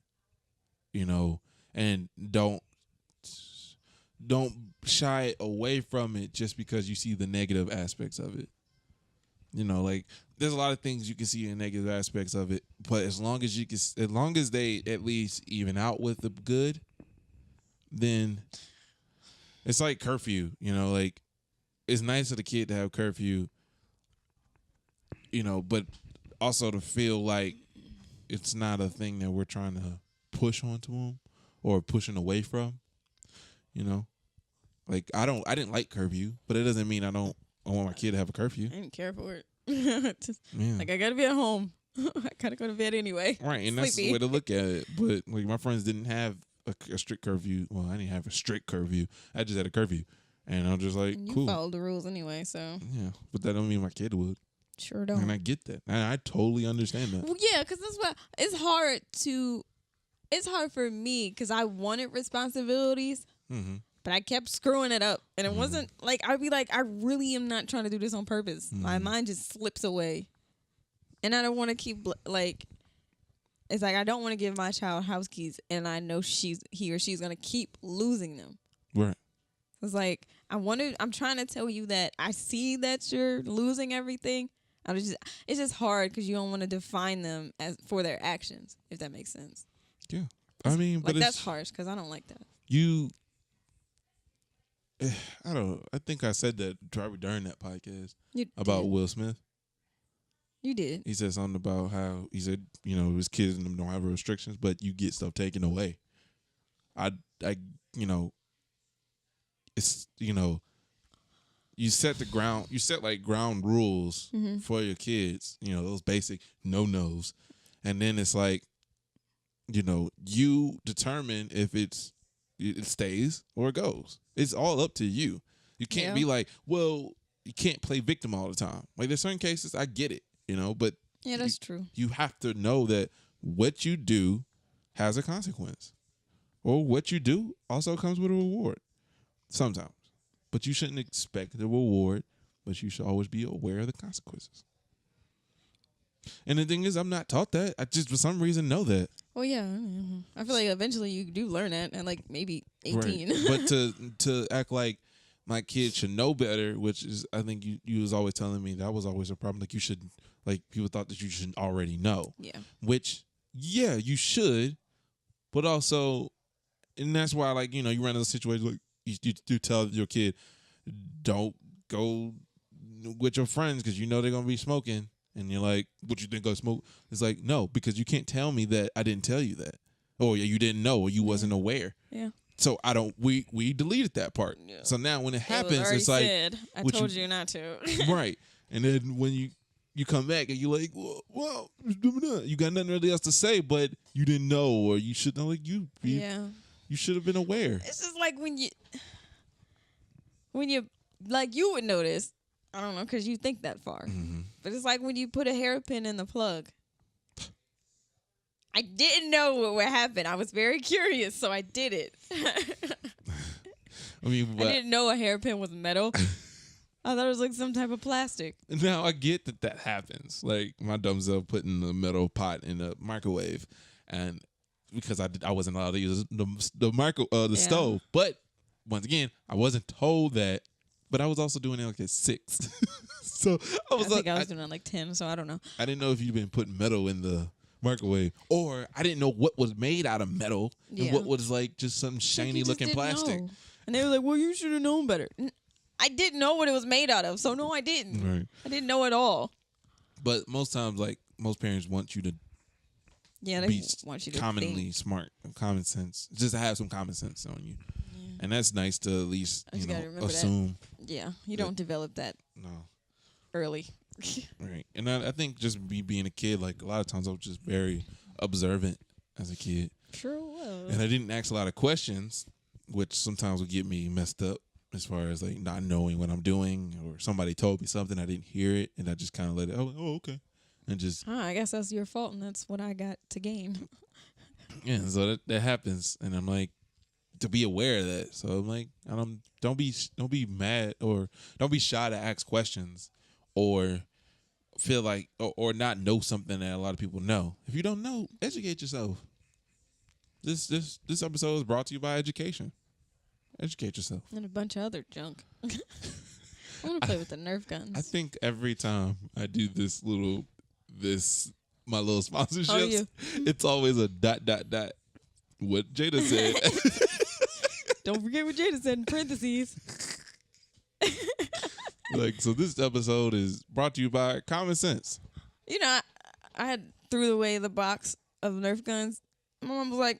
and don't shy away from it just because you see the negative aspects of it. Like there's a lot of things you can see in negative aspects of it, but as long as they at least even out with the good, then it's like curfew, like it's nice for the kid to have curfew, but also to feel like it's not a thing that we're trying to push onto them or pushing away from, like I didn't like curfew, but it doesn't mean I want my kid to have a curfew. I didn't care for it. Like I gotta be at home. I gotta go to bed anyway. Right, and that's the way to look at it. But like my friends didn't have a strict curfew. Well, I didn't have a strict curfew. I just had a curfew, and I'm just like, you cool. followed the rules anyway, so yeah. But that don't mean my kid would. Sure don't. And I get that. I totally understand that. Well, yeah, because that's what it's hard for me because I wanted responsibilities, but I kept screwing it up, and it wasn't like I'd be like, I really am not trying to do this on purpose. My mind just slips away, and I don't want to keep like. It's like I don't want to give my child house keys, and I know he or she's gonna keep losing them. Right. It's like I'm trying to tell you that I see that you're losing everything. It's just hard because you don't want to define them for their actions, if that makes sense. Yeah, I mean, but that's harsh because I don't like that. I don't know. I think I said that probably during that podcast about Will Smith. You did. He said something about how he said, his kids and them don't have restrictions, but you get stuff taken away. It's, you set like ground rules for your kids, those basic no-nos. And then it's like, you determine if it stays or it goes. It's all up to you. You can't be like, well, you can't play victim all the time. Like there's certain cases, I get it. But yeah, that's true. You have to know that what you do has a consequence, or what you do also comes with a reward sometimes. But you shouldn't expect the reward, but you should always be aware of the consequences. And the thing is, I'm not taught that. I just, for some reason, know that. Well, yeah. I feel like eventually you do learn that at like maybe 18. Right. But to act like my kid should know better, which is, I think you was always telling me that was always a problem. Like you should, like people thought that you should already know. Yeah. Which, yeah, you should, but also, and that's why, like, you run into situations like you tell your kid, don't go with your friends because they're gonna be smoking, and you're like, what you think I smoke? It's like, no, because you can't tell me that I didn't tell you that, or you didn't know, or you wasn't aware. Yeah. So we deleted that part. Yeah. So now when it happens, it's like I told you not to. Right. And then when you you come back and you're like, well, you got nothing really else to say, but you didn't know, or you should know. Like you should have been aware. It's just like when you like you would notice. I don't know, because you think that far. Mm-hmm. But it's like when you put a hairpin in the plug. I didn't know what would happen. I was very curious, so I did it. I didn't know a hairpin was metal. I thought it was like some type of plastic. Now I get that happens. Like my dumb self putting the metal pot in the microwave, and because I wasn't allowed to use the stove. But once again, I wasn't told that. But I was also doing it like at 6. So I was I was doing it like 10, so I don't know. I didn't know if you'd been putting metal in the microwave, or I didn't know what was made out of metal and what was like just some shiny looking plastic. Know. And they were like, well, you should have known better. I didn't know what it was made out of, so no, I didn't. Right. I didn't know at all. But most times, like most parents want you to they want you to commonly think. smart, common sense, just to have some common sense on you. And that's nice to at least, assume. That. Yeah, you don't develop that early. Right. And I think just me being a kid, like a lot of times I was just very observant as a kid. Sure was. And I didn't ask a lot of questions, which sometimes would get me messed up as far as like not knowing what I'm doing, or somebody told me something, I didn't hear it, and I just kind of let it, oh, okay. And just. I guess that's your fault, and that's what I got to gain. Yeah, so that happens. And I'm like, to be aware of that. So I'm like, don't be mad, or don't be shy to ask questions, or feel like or not know something that a lot of people know. If you don't know, educate yourself. This episode is brought to you by education. Educate yourself. And a bunch of other junk. I want to play with the Nerf guns. I think every time I do my little sponsorships, it's always a ... What Jada said. Don't forget what Jada said in parentheses. Like, so this episode is brought to you by Common Sense. You know, I had threw away the box of Nerf guns. My mom was like,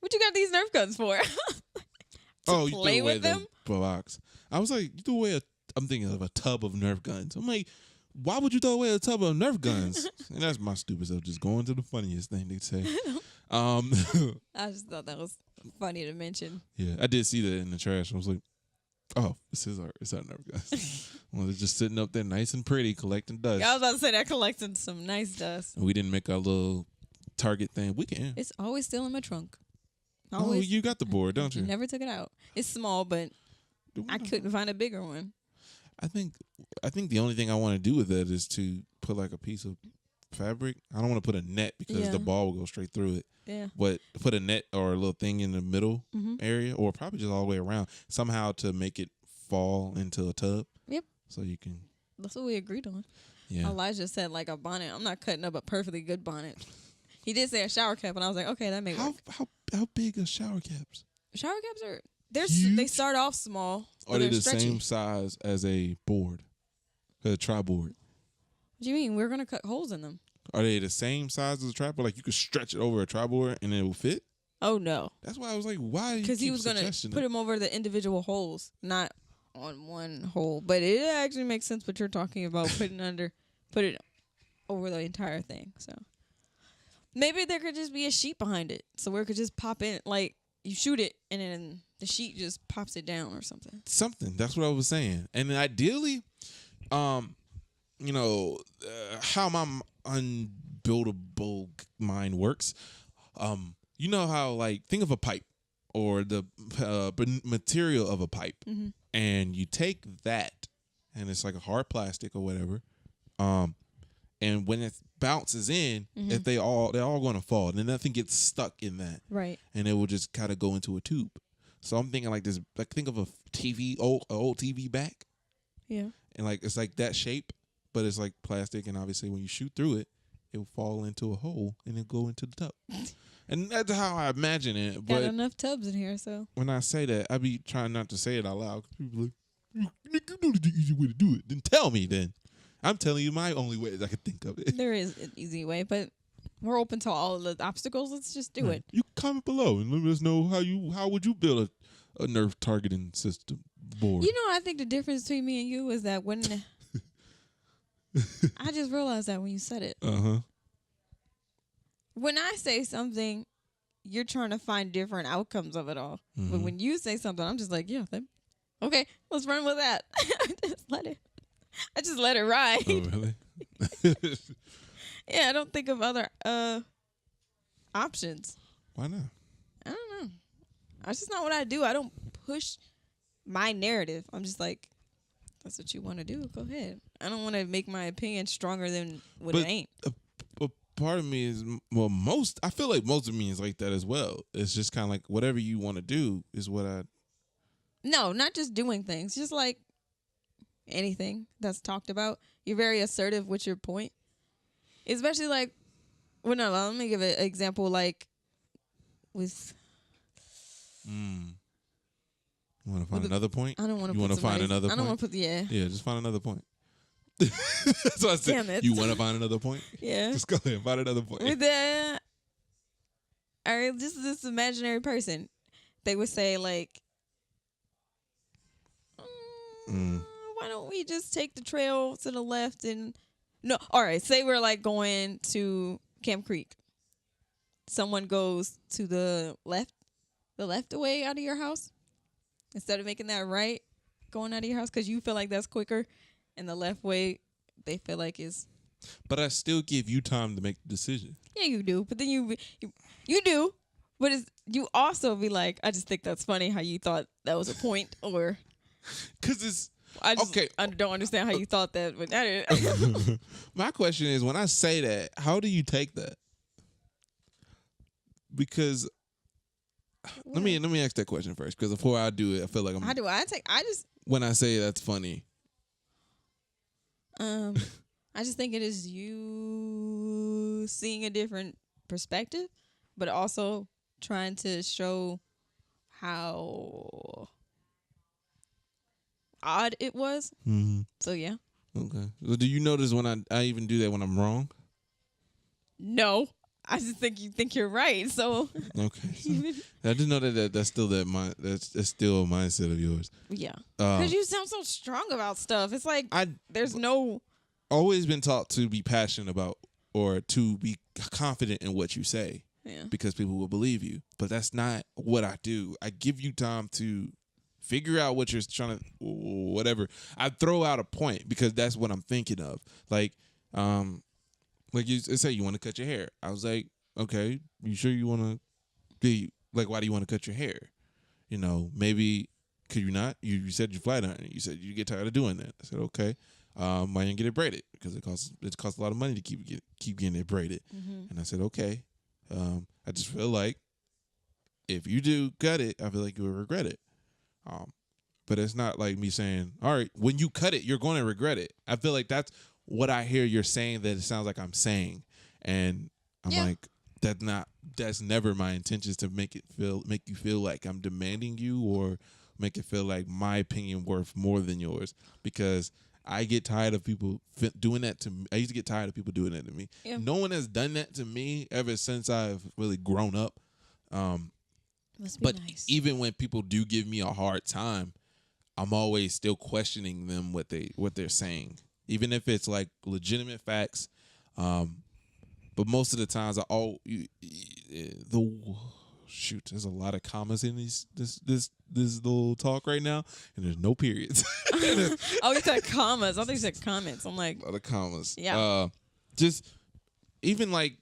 what you got these Nerf guns for? You threw away the box. I was like, you threw away I'm thinking of a tub of Nerf guns. I'm like, why would you throw away a tub of Nerf guns? And that's my stupid self, just going to the funniest thing they say. I just thought that was funny to mention. Yeah, I did see that in the trash. I was like, oh, it's our Nerf guns. Well, they're just sitting up there nice and pretty, collecting dust. Yeah, I was about to say they're collecting some nice dust. And we didn't make our little Target thing. We can. It's always still in my trunk. Always. Oh, you got the board, don't you? Never took it out. It's small, but I couldn't find a bigger one. I think the only thing I want to do with that is to put like a piece of fabric. I don't want to put a net because the ball will go straight through it. Yeah. But put a net or a little thing in the middle area, or probably just all the way around, somehow to make it fall into a tub. Yep. So you can. That's what we agreed on. Yeah. Elijah said like a bonnet. I'm not cutting up a perfectly good bonnet. He did say a shower cap, and I was like, okay, that may work. How big are shower caps? Shower caps are they start off small. Are they the stretchy. same size as a board, a tri-board? What do you mean? We're gonna cut holes in them. Are they the same size as a tri-board? Like you could stretch it over a tri-board and it will fit? Oh no. That's why I was like, why? Because he was gonna put them over the individual holes, not on one hole. But it actually makes sense what you're talking about. Put it over the entire thing. So maybe there could just be a sheet behind it, so where it could just pop in, like you shoot it and then the sheet just pops it down or something. That's what I was saying. And then ideally, how my unbuildable mind works. You know how, like, think of a pipe or the material of a pipe, and you take that, and it's like a hard plastic or whatever, and when it bounces in, if they're all going to fall, and then nothing gets stuck in that, right? And it will just kind of go into a tube. So I'm thinking like this. Like think of a TV, old TV back, yeah, and like it's like that shape, but it's like plastic, and obviously when you shoot through it, it will fall into a hole and then go into the tub. And that's how I imagine it. But got enough tubs in here, so when I say that, I be trying not to say it out loud. People like, you know the easy way to do it. Then tell me. Then I'm telling you my only way I can think of it. There is an easy way, but we're open to all of the obstacles. Let's just do it. You comment below and let us know how would you build a Nerf targeting system board. You know, I think the difference between me and you is that when I just realized that when you said it. Uh-huh. When I say something, you're trying to find different outcomes of it all. But when you say something, I'm just like, yeah, okay, let's run with that. I just let it ride. Oh, really? Yeah, I don't think of other options. Why not? I don't know. That's just not what I do. I don't push my narrative. I'm just like, that's what you want to do. Go ahead. I don't want to make my opinion stronger than what it ain't. A part of me is, well, I feel like most of me is like that as well. It's just kind of like whatever you want to do is what I. No, not just doing things. Just like anything that's talked about. You're very assertive with your point. Especially like, well, no, let me give an example like with. You want to find another point? I don't want to. You want to find another point? I don't want to put Yeah, just find another point. That's what I said. Damn it. You want to find another point? Yeah. Just go ahead and find another point. With that, all right, this imaginary person, they would say like, why don't we just take the trail to the left and no? All right, say we're like going to Camp Creek. Someone goes to the left away out of your house instead of making that right going out of your house because you feel like that's quicker, and the left way they feel like is. But I still give you time to make the decision. Yeah, you do. But then you do. But you also be like, I just think that's funny how you thought that was a point, or because it's okay. I don't understand how you thought that. But my question is, when I say that, how do you take that? Because let me ask that question first. Because before I do it, I feel like I'm. How do I take? I just when I say that's funny. I just think it is you seeing a different perspective, but also trying to show how odd it was. Mm-hmm. So, yeah. Okay. So do you notice when I even do that when I'm wrong? No. I just think you think you're right. So okay. So I just know that's still that's still a mindset of yours. Yeah. Because you sound so strong about stuff. It's like there's no. Always been taught to be passionate about or to be confident in what you say. Yeah. Because people will believe you. But that's not what I do. I give you time to figure out what you're trying to, whatever. I throw out a point because that's what I'm thinking of. Like you say you want to cut your hair. I was like, okay, you sure you want to be like, why do you want to cut your hair? You know, maybe could you not? You said you flat iron. You said you get tired of doing that. I said, okay. Why didn't get it braided? Because it costs a lot of money to keep getting it braided. Mm-hmm. And I said, okay. I just feel like if you do cut it, I feel like you will regret it. But it's not like me saying, all right, when you cut it, you're going to regret it. I feel like that's what I hear you're saying that it sounds like I'm saying. And I'm like, that's never my intentions to make you feel like I'm demanding you or make it feel like my opinion worth more than yours, because I get tired of people doing that to me. I used to get tired of people doing that to me. Yeah. No one has done that to me ever since I've really grown up. Must be but nice. Even when people do give me a hard time, I'm always still questioning them what they're saying, even if it's like legitimate facts. But most of the times, there's a lot of commas in this little talk right now, and there's no periods. Oh, you said commas. I think you said comments. I'm like, a lot of commas. Yeah. Just even like,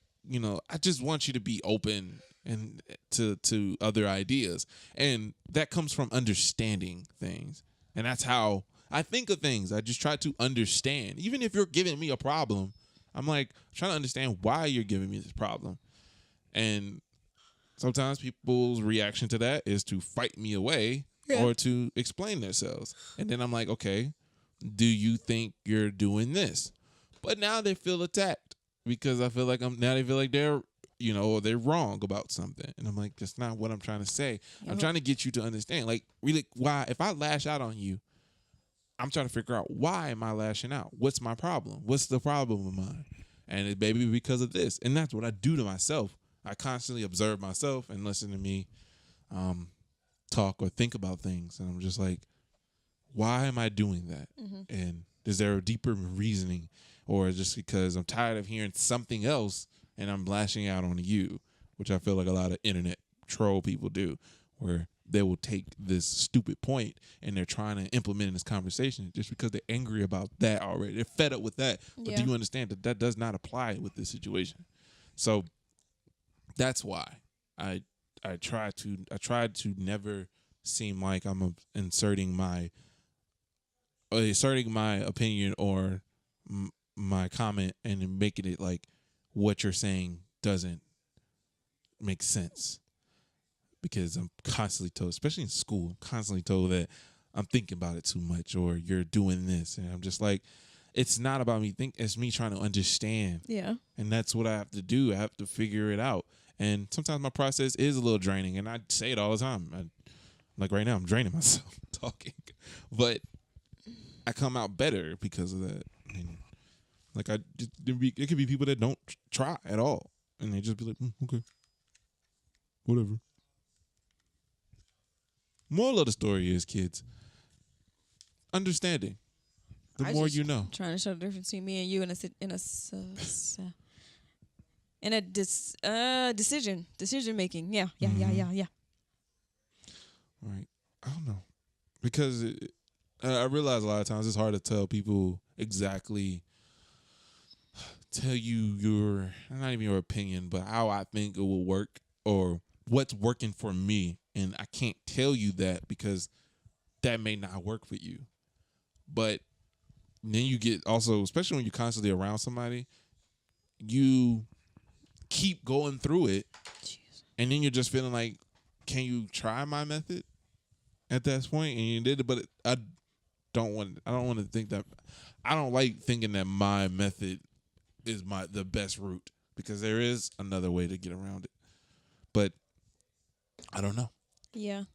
I just want you to be open and to other ideas, and that comes from understanding things, and that's how I think of things. I just try to understand, even if you're giving me a problem. I'm like trying to understand why you're giving me this problem, and sometimes people's reaction to that is to fight me away or to explain themselves. And then I'm like, okay, do you think you're doing this? But now they feel attacked because I feel like they feel like they're, they're wrong about something. And I'm like, that's not what I'm trying to say. I'm trying to get you to understand, like, really, why, if I lash out on you, I'm trying to figure out, why am I lashing out? What's my problem? What's the problem of mine? And it may be because of this. And that's what I do to myself. I constantly observe myself and listen to me talk or think about things. And I'm just like, why am I doing that? Mm-hmm. And is there a deeper reasoning or just because I'm tired of hearing something else and I'm lashing out on you, which I feel like a lot of internet troll people do, where they will take this stupid point and they're trying to implement in this conversation just because they're angry about that already. They're fed up with that. But do you understand that that does not apply with this situation? So that's why I tried to never seem like I'm inserting my opinion or my comment and making it like what you're saying doesn't make sense, because I'm constantly told, especially in school, I'm constantly told that I'm thinking about it too much or you're doing this, and I'm just like, it's not about me it's me trying to understand. Yeah. And that's what I have to do. I have to figure it out. And sometimes my process is a little draining, and I say it all the time. Like right now, I'm draining myself talking, but I come out better because of that. And like it could be people that don't try at all, and they just be like, okay, whatever. Moral of the story is, kids, understanding. The more you know. Trying to show the difference between me and you in a decision making. Yeah. All right. I don't know, because I realize a lot of times it's hard to tell people exactly, tell you your, not even your opinion, but how I think it will work or what's working for me. And I can't tell you that because that may not work for you. But then you get also, especially when you're constantly around somebody, you keep going through it. Jeez. And then you're just feeling like, can you try my method at that point? And you did it, but I don't want to think that, I don't like thinking that my method is the best route, because there is another way to get around it. But I don't know. Yeah.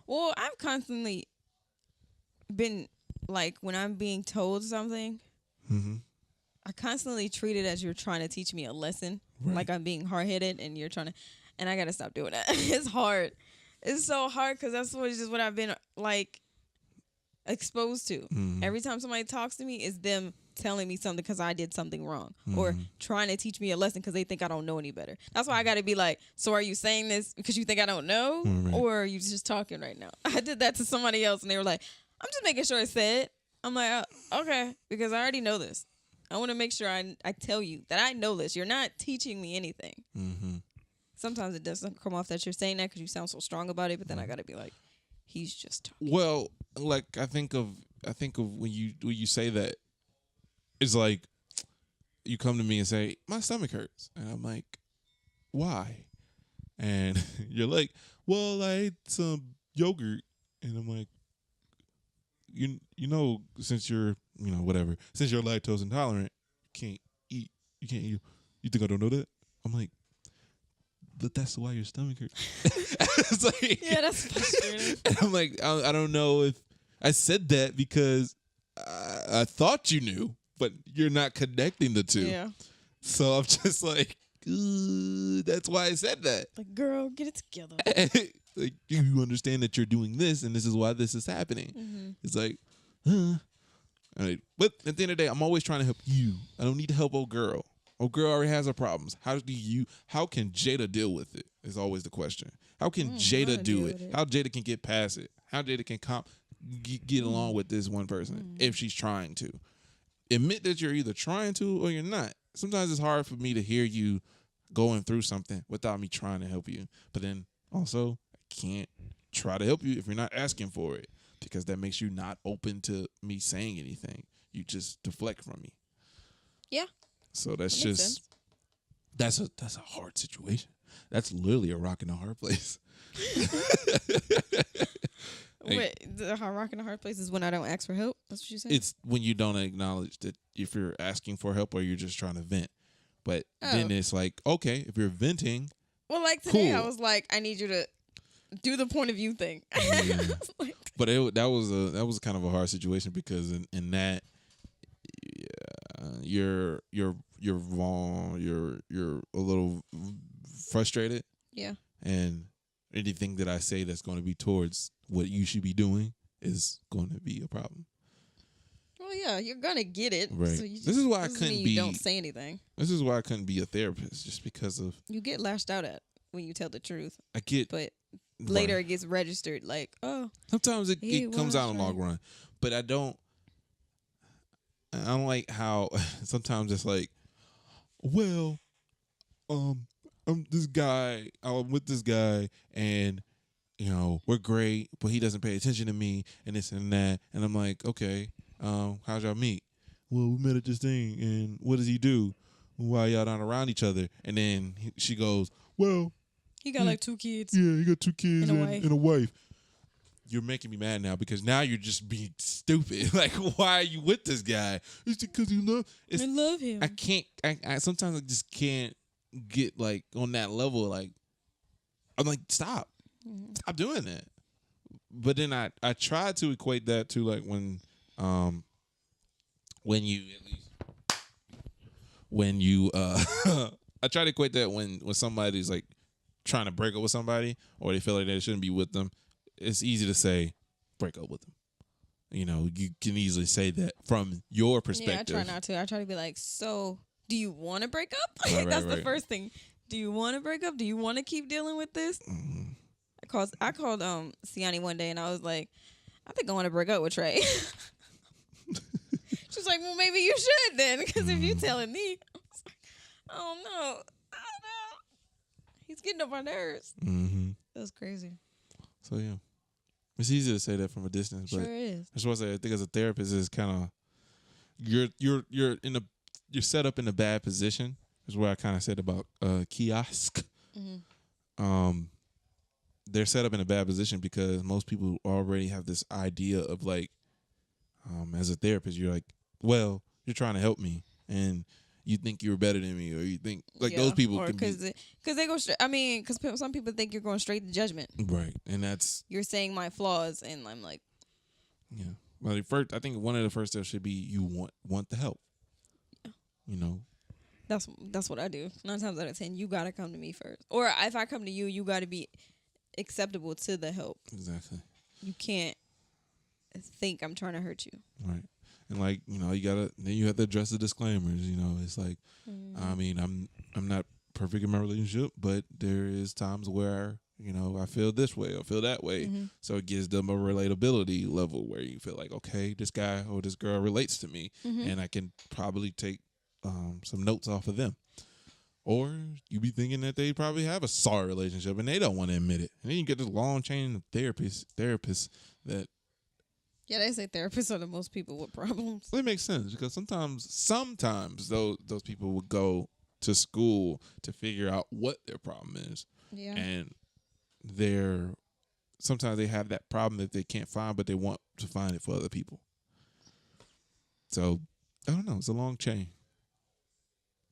Well, I've constantly been like, when I'm being told something, I constantly treat it as you're trying to teach me a lesson. Right. Like I'm being hard-headed and you're trying to, and I got to stop doing that. It's hard. It's so hard because that's what I've been like exposed to. Every time somebody talks to me, it's them telling me something because I did something wrong, or trying to teach me a lesson because they think I don't know any better. That's why I got to be like, so are you saying this because you think I don't know, or are you just talking right now? I did that to somebody else and they were like, I'm just making sure it's said. I'm like, okay, because I already know this. I want to make sure I tell you that I know this. You're not teaching me anything. Sometimes it doesn't come off that you're saying that because you sound so strong about it, but then I got to be like, he's just talking. Well, like I think of when you say that, it's like you come to me and say, my stomach hurts, and I'm like, why? And you're like, well, I ate some yogurt, and I'm like, you know, since you're since you're lactose intolerant, you can't eat. You think I don't know that? I'm like, but that's why your stomach hurts. It's like, yeah, that's frustrating. And I'm like, I don't know if I said that because I thought you knew, but you're not connecting the two. Yeah. So I'm just like, that's why I said that. Like, girl, get it together. Like, you understand that you're doing this, and this is why this is happening. It's like, All right. But at the end of the day, I'm always trying to help you. I don't need to help old girl. Old girl already has her problems. How can Jada deal with it? Is always the question. How can Jada do it? How Jada can get past it? How Jada can get along with this one person if she's trying to? Admit that you're either trying to or you're not. Sometimes it's hard for me to hear you going through something without me trying to help you. But then also, I can't try to help you if you're not asking for it, because that makes you not open to me saying anything. You just deflect from me. Yeah. So that's just that's a hard situation. That's literally a rock and a hard place. Wait, the rock and a hard place is when I don't ask for help? That's what you said? It's when you don't acknowledge that if you're asking for help or you're just trying to vent. But then it's like, okay, if you're venting. Well, like today, cool. I was like, I need you to do the point of view thing. Yeah. But that was kind of a hard situation, because in that, you're wrong. You're a little frustrated. Yeah. And anything that I say that's going to be towards what you should be doing is going to be a problem. Well, yeah, you're gonna get it. Right. So you just, This is why I doesn't couldn't mean be. You don't say anything. This is why I couldn't be a therapist, just because of You get lashed out at when you tell the truth, I get. but right. later it gets registered. Like, oh, Sometimes it comes was out in the long right. run, but I don't like how sometimes it's like, well, I'm this guy. I'm with this guy, and we're great, but he doesn't pay attention to me, and this and that. And I'm like, okay, how'd y'all meet? Well, we met at this thing, and what does he do? Why y'all not around each other? And then she goes, well, he got like 2 kids. yeah, he got 2 kids And a wife. You're making me mad now because now you're just being stupid. Like, why are you with this guy? It's because you love. I love him. I can't. I sometimes I just can't get like on that level. Like, I'm like, stop doing that. But then I try to equate that to like when you I try to equate that when somebody's like trying to break up with somebody or they feel like they shouldn't be with them. It's easy to say break up with them. You can easily say that from your perspective. Yeah, I try not to. I try to be like, so do you want to break up? Right, That's right. the first thing. Do you want to break up? Do you want to keep dealing with this? Mm-hmm. I called Siani one day and I was like, I think I want to break up with Trey. She's like, well, maybe you should then, because if you're telling me, I was like, oh no, I don't know. He's getting on my nerves. Mm-hmm. That's crazy. So yeah, it's easy to say that from a distance, Sure but is. I just want to say I think as a therapist is kind of you're set up in a bad position. Is what I kind of said about kiosk. Mm-hmm. They're set up in a bad position because most people already have this idea of like, as a therapist, you're like, well, you're trying to help me, and you think you're better than me, or you think like those people or can be because they go straight. I mean, because some people think you're going straight to judgment. right, and that's You're saying my flaws, and I'm like, yeah. Well, first, I think one of the first steps should be you want the help. Yeah. That's what I do. 9 times out of 10, you gotta come to me first, or if I come to you, you gotta be acceptable to the help. Exactly. You can't think I'm trying to hurt you. Right. And like, you have to address the disclaimers, it's like, I mean, I'm not perfect in my relationship, but there is times where, I feel this way or feel that way. Mm-hmm. So it gives them a relatability level where you feel like, okay, this guy or this girl relates to me and I can probably take some notes off of them. Or you be thinking that they probably have a sorry relationship and they don't want to admit it. And then you get this long chain of therapists that Yeah, they say therapists are the most people with problems. well, it makes sense because sometimes those people would go to school to figure out what their problem is. Yeah. And sometimes they have that problem that they can't find, but they want to find it for other people. So, I don't know. It's a long chain.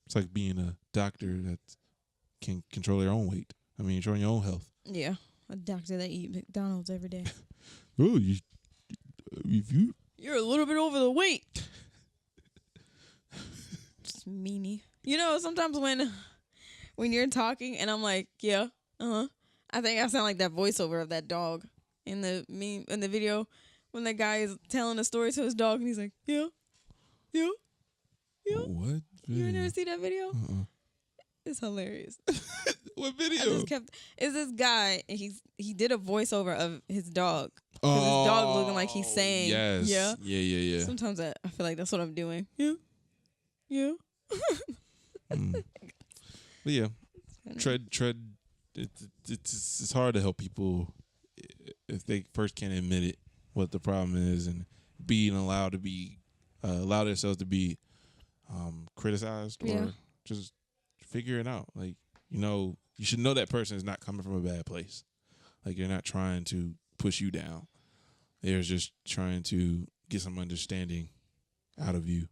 It's like being a doctor that can control their own weight. I mean, controlling your own health. Yeah. A doctor that eat McDonald's every day. Oh, You're a little bit over the weight. Just meanie. Sometimes when you're talking and I'm like, yeah, I think I sound like that voiceover of that dog in the video when the guy is telling a story to his dog and he's like, yeah. What? You never see that video? Uh-uh. It's hilarious. What video? It's this guy and he did a voiceover of his dog. Because his dog looking like he's saying, yes. yeah. Yeah. Sometimes I feel like that's what I'm doing. Yeah. But yeah, tread. It's hard to help people if they first can't admit it, what the problem is, and being allowed to be allow themselves to be criticized or just figure it out. Like you should know that person is not coming from a bad place. Like they're not trying to push you down. They're just trying to get some understanding out of you.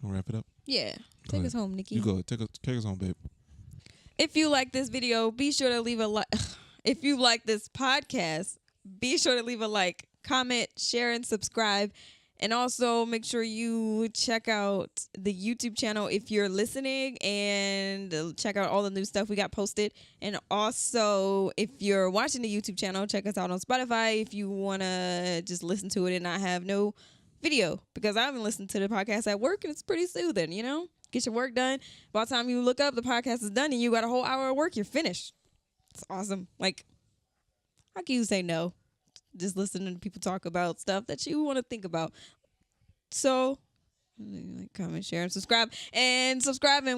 We'll wrap it up. Yeah. Take us home, Nikki. You go. Take us home, babe. If you like this video, be sure to leave a like. If you like this podcast, be sure to leave a like, comment, share, and subscribe. And also make sure you check out the YouTube channel if you're listening, and check out all the new stuff we got posted. And also, if you're watching the YouTube channel, check us out on Spotify if you want to just listen to it and not have no video, because I haven't listened to the podcast at work and it's pretty soothing, you know? Get your work done. By the time you look up, the podcast is done and you got a whole hour of work, you're finished. It's awesome. Like, how can you say no? Just listening to people talk about stuff that you want to think about. So, like, comment, share, and subscribe. And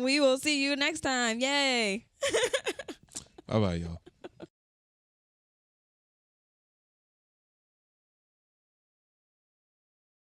we will see you next time. Yay! Bye-bye, y'all.